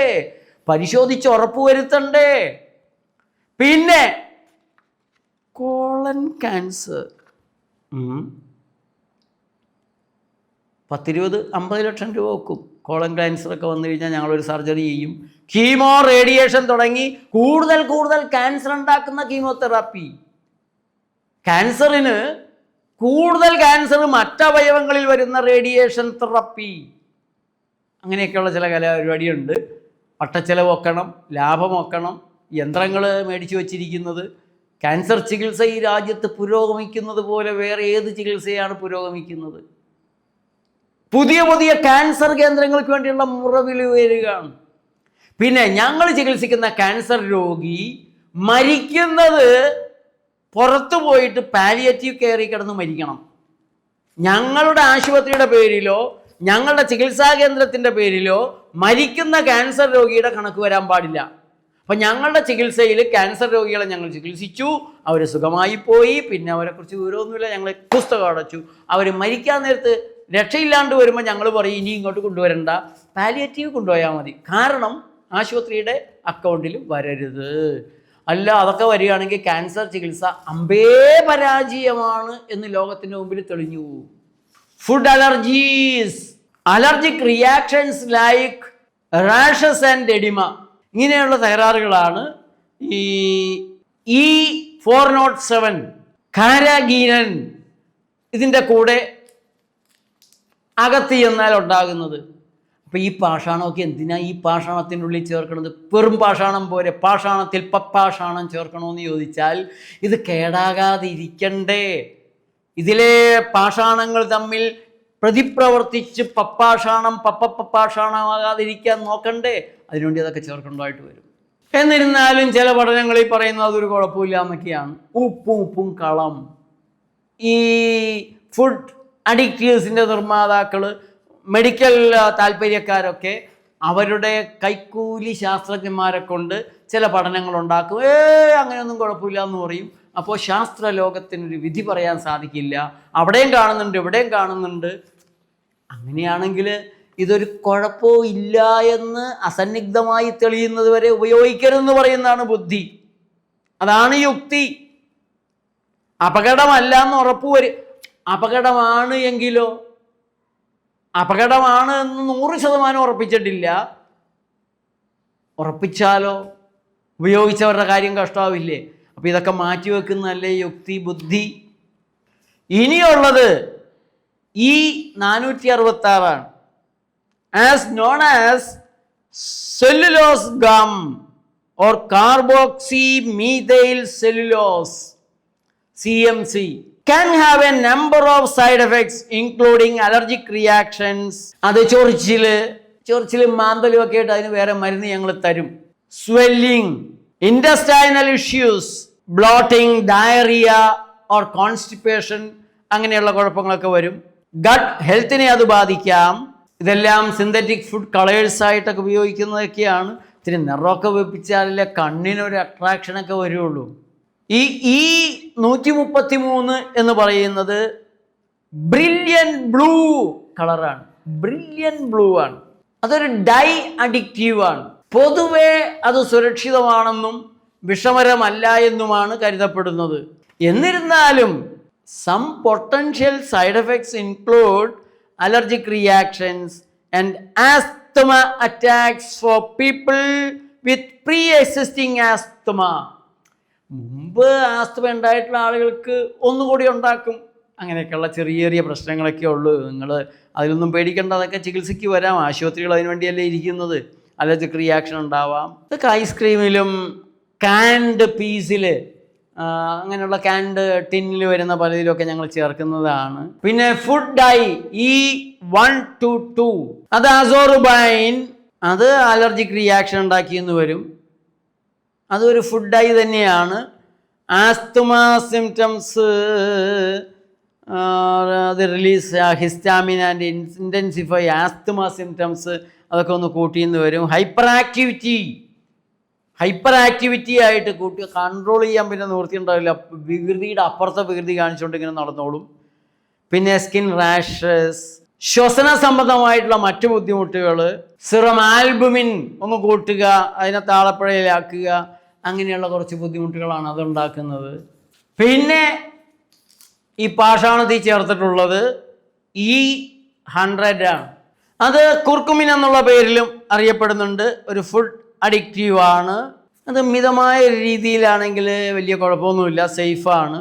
പരിശോധിച്ച് ഉറപ്പുവരുത്തണ്ടേ. പിന്നെ കോളൻ ക്യാൻസർ, 10-20-50 ലക്ഷം രൂപ വെക്കും. കോളൻ ക്യാൻസറൊക്കെ വന്നു കഴിഞ്ഞാൽ ഞങ്ങളൊരു സർജറി ചെയ്യും. കീമോ, റേഡിയേഷൻ തുടങ്ങി കൂടുതൽ ക്യാൻസർ ഉണ്ടാക്കുന്ന കീമോതെറാപ്പി. ക്യാൻസറിന് കൂടുതൽ ക്യാൻസർ മറ്റവയവങ്ങളിൽ വരുന്ന റേഡിയേഷൻ തെറാപ്പി. അങ്ങനെയൊക്കെയുള്ള ചില കലാപരിപാടിയുണ്ട്. വട്ടച്ചെലവ് വെക്കണം, ലാഭം വെക്കണം, യന്ത്രങ്ങൾ മേടിച്ചു വച്ചിരിക്കുന്നത്. ക്യാൻസർ ചികിത്സ ഈ രാജ്യത്ത് പുരോഗമിക്കുന്നത് പോലെ വേറെ ഏത് ചികിത്സയാണ് പുരോഗമിക്കുന്നത്? പുതിയ ക്യാൻസർ കേന്ദ്രങ്ങൾക്ക് വേണ്ടിയുള്ള മുറവിൽ വരികയാണ്. പിന്നെ ഞങ്ങൾ ചികിത്സിക്കുന്ന ക്യാൻസർ രോഗി മരിക്കുന്നത് പുറത്തു പോയിട്ട് പാലിയേറ്റീവ് കെയറിൽ കിടന്ന് മരിക്കണം. ഞങ്ങളുടെ ആശുപത്രിയുടെ പേരിലോ ഞങ്ങളുടെ ചികിത്സാ കേന്ദ്രത്തിൻ്റെ പേരിലോ മരിക്കുന്ന ക്യാൻസർ രോഗിയുടെ കണക്ക് വരാൻ പാടില്ല. അപ്പം ഞങ്ങളുടെ ചികിത്സയിൽ ക്യാൻസർ രോഗികളെ ഞങ്ങൾ ചികിത്സിച്ചു, അവർ സുഖമായി പോയി. പിന്നെ അവരെക്കുറിച്ച് വിവരമൊന്നുമില്ല, ഞങ്ങൾ പുസ്തകം അടച്ചു. അവർ മരിക്കാൻ നേരത്ത് രക്ഷയില്ലാണ്ട് വരുമ്പോൾ ഞങ്ങൾ പറയും ഇനി ഇങ്ങോട്ട് കൊണ്ടുവരണ്ട, പാലിയേറ്റീവ് കൊണ്ടുപോയാൽ മതി. കാരണം ആശുപത്രിയുടെ അക്കൗണ്ടിൽ വരരുത്. അല്ല, അതൊക്കെ വരികയാണെങ്കിൽ ക്യാൻസർ ചികിത്സ അമ്പേ പരാജയമാണ് എന്ന് ലോകത്തിൻ്റെ മുമ്പിൽ തെളിഞ്ഞു. Food allergies, allergic reactions like rashes and oedema, ഇങ്ങനെയുള്ള തകരാറുകളാണ് ഈ E407 കാരാഗീനൻ ഇതിൻ്റെ കൂടെ അകത്ത് ചെന്നാൽ ഉണ്ടാകുന്നത്. അപ്പോൾ ഈ പാഷാണമൊക്കെ എന്തിനാ ഈ പാഷാണത്തിനുള്ളിൽ ചേർക്കണത്? വെറും പാഷാണം പോരെ, പാഷാണത്തിൽ പപ്പാഷാണം ചേർക്കണമെന്ന് ചോദിച്ചാൽ ഇത് കേടാകാതിരിക്കണ്ടേ? ഇതിലെ പാഷാണങ്ങൾ തമ്മിൽ പ്രതിപ്രവർത്തിച്ച് പപ്പാഷാണമാകാതിരിക്കാൻ നോക്കണ്ടേ? അതിനുവേണ്ടി അതൊക്കെ ചേർക്കേണ്ടതായിട്ട് വരും. എന്നിരുന്നാലും ചില പഠനങ്ങളിൽ പറയുന്നത് അതൊരു കുഴപ്പമില്ല എന്നൊക്കെയാണ്. ഉപ്പും കളം. ഈ ഫുഡ് അഡിക്റ്റീവ്സിൻ്റെ നിർമ്മാതാക്കൾ, മെഡിക്കൽ താല്പര്യക്കാരൊക്കെ അവരുടെ കൈക്കൂലി ശാസ്ത്രജ്ഞന്മാരെ കൊണ്ട് ചില പഠനങ്ങൾ ഉണ്ടാക്കും. അങ്ങനെയൊന്നും കുഴപ്പമില്ല എന്ന് പറയും. അപ്പോൾ ശാസ്ത്ര ലോകത്തിനൊരു വിധി പറയാൻ സാധിക്കില്ല. അവിടെയും കാണുന്നുണ്ട്, ഇവിടെയും കാണുന്നുണ്ട്. അങ്ങനെയാണെങ്കിൽ ഇതൊരു കുഴപ്പവും ഇല്ല എന്ന് അസന്നിഗ്ധമായി തെളിയുന്നത് വരെ ഉപയോഗിക്കരുതെന്ന് പറയുന്നതാണ് ബുദ്ധി. അതാണ് യുക്തി. അപകടമല്ല എന്ന് ഉറപ്പുവരും. അപകടമാണ് എങ്കിലോ, അപകടമാണ് എന്ന് 100% ഉറപ്പിച്ചിട്ടില്ല. ഉറപ്പിച്ചാലോ ഉപയോഗിച്ചവരുടെ കാര്യം കഷ്ടമാവില്ലേ? അപ്പോൾ ഇതൊക്കെ മാറ്റിവെക്കുന്നതല്ലേ യുക്തി, ബുദ്ധി. ഇനിയുള്ളത് E466 as known as cellulose gum or carboxy methyl cellulose CMC can have a number of side effects including allergic reactions. അത് ചൊറിച്ചില് മാന്തലും ഒക്കെ ആയിട്ട് അതിന് വേറെ മരുന്ന് ഞങ്ങൾ തരും. Swelling, intestinal issues, bloating, diarrhea or constipation, അങ്ങനെയുള്ള കുഴപ്പങ്ങളൊക്കെ വരും. ഗട്ട് ഹെൽത്തിനെ അത് ബാധിക്കാം. ഇതെല്ലാം സിന്തറ്റിക് ഫുഡ് കളേഴ്സായിട്ടൊക്കെ ഉപയോഗിക്കുന്നതൊക്കെയാണ്. ഇത്തിരി നിറമൊക്കെ വെപ്പിച്ചാലല്ലേ കണ്ണിനൊരു അട്രാക്ഷനൊക്കെ വരുള്ളൂ. ഈ E133 എന്ന് പറയുന്നത് ബ്രില്യൻ ബ്ലൂ കളറാണ്. ബ്രില്യൻ ബ്ലൂ ആണ്. അതൊരു ഡൈ അഡിക്റ്റീവ് ആണ്. പൊതുവെ അത് സുരക്ഷിതമാണെന്നും വിഷമരമല്ല എന്നുമാണ് കരുതപ്പെടുന്നത്. എന്നിരുന്നാലും some potential side effects include allergic reactions and asthma attacks for people with pre-existing asthma. മുമ്പ് ആസ്തമ ഉണ്ടായിട്ടുള്ള ആളുകൾക്ക് ഒന്നുകൂടി ഉണ്ടാക്കും. അങ്ങനെയൊക്കെയുള്ള ചെറിയ പ്രശ്നങ്ങളൊക്കെ ഉള്ളൂ. നിങ്ങൾ അതിലൊന്നും പേടിക്കേണ്ട. അതൊക്കെ ചികിത്സയ്ക്ക് വരാം. ആശുപത്രികൾ അതിന് വേണ്ടിയല്ലേ ഇരിക്കുന്നത്. അലർജിക് റിയാക്ഷൻ ഉണ്ടാവാം. ഇതൊക്കെ ഐസ്ക്രീമിലും കാൻഡ് പീസിൽ, അങ്ങനെയുള്ള കാൻഡ് ടിന്നിൽ വരുന്ന പലതിലൊക്കെ ഞങ്ങൾ ചേർക്കുന്നതാണ്. പിന്നെ ഫുഡ് ഡൈ E122, അത് അസോർബൈൻ, അത് അലർജിക് റിയാക്ഷൻ ഉണ്ടാക്കിയെന്ന് വരും. അതൊരു ഫുഡ് ഡൈ തന്നെയാണ്. ആസ്തമ സിംറ്റംസ് അത് release histamine and intensify asthma symptoms, അതൊക്കെ ഒന്ന് കൂട്ടിയെന്ന് വരും. ഹൈപ്പർ ആക്ടിവിറ്റി ആയിട്ട് കൂട്ടി കൺട്രോൾ ചെയ്യാൻ പിന്നെ നിവൃത്തിയുണ്ടാവില്ല. വികൃതിയുടെ അപ്പുറത്തെ വികൃതി കാണിച്ചുകൊണ്ട് ഇങ്ങനെ നടന്നോളും. പിന്നെ സ്കിൻ റാഷസ്, ശ്വസന സംബന്ധമായിട്ടുള്ള മറ്റു ബുദ്ധിമുട്ടുകൾ, സിറം ആൽബുമിൻ ഒന്ന് കൂട്ടുക, അതിനെ താളപ്പുഴയിലാക്കുക, അങ്ങനെയുള്ള കുറച്ച് ബുദ്ധിമുട്ടുകളാണ് അതുണ്ടാക്കുന്നത്. പിന്നെ ഈ പാഷാണത്തിൽ ചേർത്തിട്ടുള്ളത് E100 ആണ്. അത് കുർക്കുമിൻ എന്നുള്ള പേരിലും അറിയപ്പെടുന്നുണ്ട്. ഒരു ഫുഡ് അഡിക്റ്റീവ് ആണ്. അത് മിതമായ രീതിയിലാണെങ്കിൽ വലിയ കുഴപ്പമൊന്നുമില്ല, സേഫാണ്.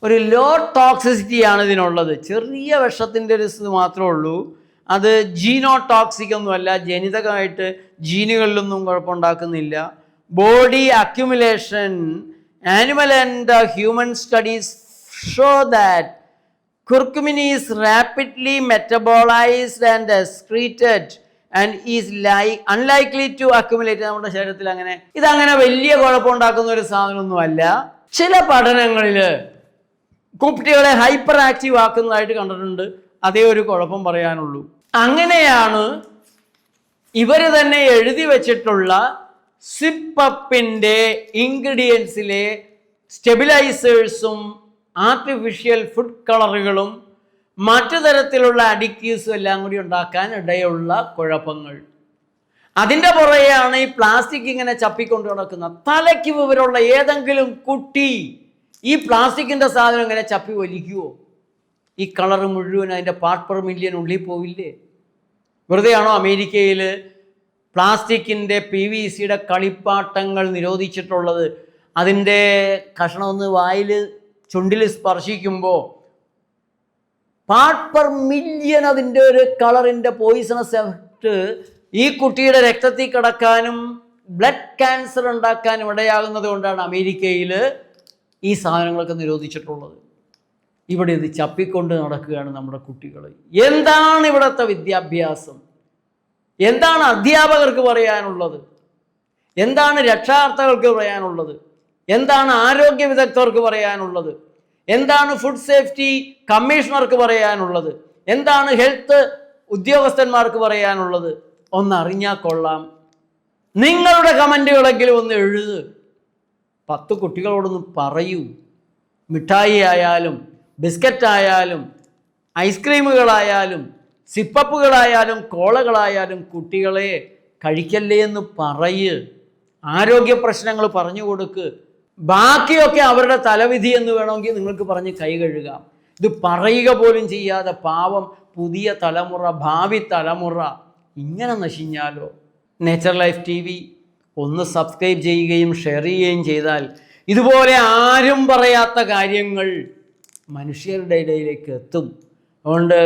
ഒരു ലോ ടോക്സിസിറ്റി ആണ് ഇതിനുള്ളത്. ചെറിയ വിഷത്തിൻ്റെ ഒരു ഇത് മാത്രമേ ഉള്ളൂ. അത് ജീനോടോക്സിക് ഒന്നുമല്ല. ജനിതകമായിട്ട് ജീനുകളിലൊന്നും കുഴപ്പമുണ്ടാക്കുന്നില്ല. Body accumulation, animal and human studies show that curcumin is rapidly metabolized and excreted and is unlikely to accumulate. നമ്മുടെ ശരീരത്തിൽ ഇതങ്ങനെ വലിയ കുഴപ്പമുണ്ടാക്കുന്ന ഒരു സാധനമൊന്നുമല്ല. ചില പഠനങ്ങളിൽ കുട്ടികളെ ഹൈപ്പർ ആക്റ്റീവ് ആക്കുന്നതായിട്ട് കണ്ടിട്ടുണ്ട്. അതേ ഒരു കുഴപ്പം പറയാനുള്ളൂ. അങ്ങനെയാണ് ഇവർ തന്നെ എഴുതി വച്ചിട്ടുള്ള സിപ്പപ്പിൻ്റെ ഇൻഗ്രീഡിയൻസിലെ സ്റ്റെബിലൈസേഴ്സും ആർട്ടിഫിഷ്യൽ ഫുഡ് കളറുകളും മറ്റു തരത്തിലുള്ള അഡിക്റ്റീവ്സും എല്ലാം കൂടി ഉണ്ടാക്കാൻ ഇടയുള്ള കുഴപ്പങ്ങൾ. അതിൻ്റെ പുറകെയാണ് ഈ പ്ലാസ്റ്റിക് ഇങ്ങനെ ചപ്പിക്കൊണ്ട് നടക്കുന്നത്. തലയ്ക്ക് വിവരമുള്ള ഏതെങ്കിലും കുട്ടി ഈ പ്ലാസ്റ്റിക്കിൻ്റെ സാധനം ഇങ്ങനെ ചപ്പി വലിക്കുമോ? ഈ കളറ് മുഴുവൻ അതിൻ്റെ പാർട്ട് പെർ മില്യൺ ഉള്ളിൽ പോവില്ലേ? വെറുതെയാണോ അമേരിക്കയിൽ പ്ലാസ്റ്റിക്കിൻ്റെ PVCയുടെ കളിപ്പാട്ടങ്ങൾ നിരോധിച്ചിട്ടുള്ളത്? അതിൻ്റെ കഷ്ണം ഒന്ന് വായിൽ ചുണ്ടിൽ സ്പർശിക്കുമ്പോൾ പാർട്ട് പെർ മില്യൺ അതിൻ്റെ ഒരു കളറിൻ്റെ പോയിസണസ് എഫക്റ്റ് ഈ കുട്ടിയുടെ രക്തത്തിൽ കിടക്കാനും ബ്ലഡ് ക്യാൻസർ ഉണ്ടാക്കാനും ഇടയാകുന്നത് കൊണ്ടാണ് അമേരിക്കയിൽ ഈ സാധനങ്ങളൊക്കെ നിരോധിച്ചിട്ടുള്ളത്. ഇവിടെ ഇത് ചപ്പിക്കൊണ്ട് നടക്കുകയാണ് നമ്മുടെ കുട്ടികൾ. എന്താണ് ഇവിടുത്തെ വിദ്യാഭ്യാസം? എന്താണ് അധ്യാപകർക്ക് പറയാനുള്ളത്? എന്താണ് രക്ഷാകർത്താക്കൾക്ക് പറയാനുള്ളത്? എന്താണ് ആരോഗ്യ വിദഗ്ധർക്ക് പറയാനുള്ളത്? എന്താണ് ഫുഡ് സേഫ്റ്റി കമ്മീഷണർക്ക് പറയാനുള്ളത്? എന്താണ് ഹെൽത്ത് ഉദ്യോഗസ്ഥന്മാർക്ക് പറയാനുള്ളത്? ഒന്നറിഞ്ഞാൽ കൊള്ളാം. നിങ്ങളുടെ കമൻറ്റുകളെങ്കിലും ഒന്ന് എഴുത്. 10 കുട്ടികളോടൊന്ന് പറയൂ. മിഠായി ആയാലും ബിസ്ക്കറ്റായാലും ഐസ്ക്രീമുകളായാലും സിപ്പപ്പുകളായാലും കോളകളായാലും കുട്ടികളെ കഴിക്കല്ലേ എന്ന് പറയ്. ആരോഗ്യ പ്രശ്നങ്ങൾ പറഞ്ഞു കൊടുക്ക്. ബാക്കിയൊക്കെ അവരുടെ തലവിധി എന്ന് വേണമെങ്കിൽ നിങ്ങൾക്ക് പറഞ്ഞ് കൈ കഴുകാം. ഇത് പറയുക പോലും ചെയ്യാതെ പാവം പുതിയ തലമുറ, ഭാവി തലമുറ ഇങ്ങനെ നശിഞ്ഞാലോ? നേച്ചർ ലൈഫ് TV ഒന്ന് സബ്സ്ക്രൈബ് ചെയ്യുകയും ഷെയർ ചെയ്യുകയും ചെയ്താൽ ഇതുപോലെ ആരും പറയാത്ത കാര്യങ്ങൾ മനുഷ്യരുടെ ഇടയിലേക്ക് എത്തും. അതുകൊണ്ട്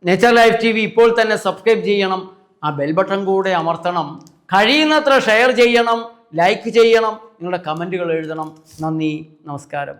നേച്ചർ ലൈഫ് TV ഇപ്പോൾ തന്നെ സബ്സ്ക്രൈബ് ചെയ്യണം. ആ ബെൽ ബട്ടൺ കൂടെ അമർത്തണം. കഴിയുന്നത്ര ഷെയർ ചെയ്യണം, ലൈക്ക് ചെയ്യണം, നിങ്ങളുടെ കമൻറ്റുകൾ എഴുതണം. നന്ദി, നമസ്കാരം.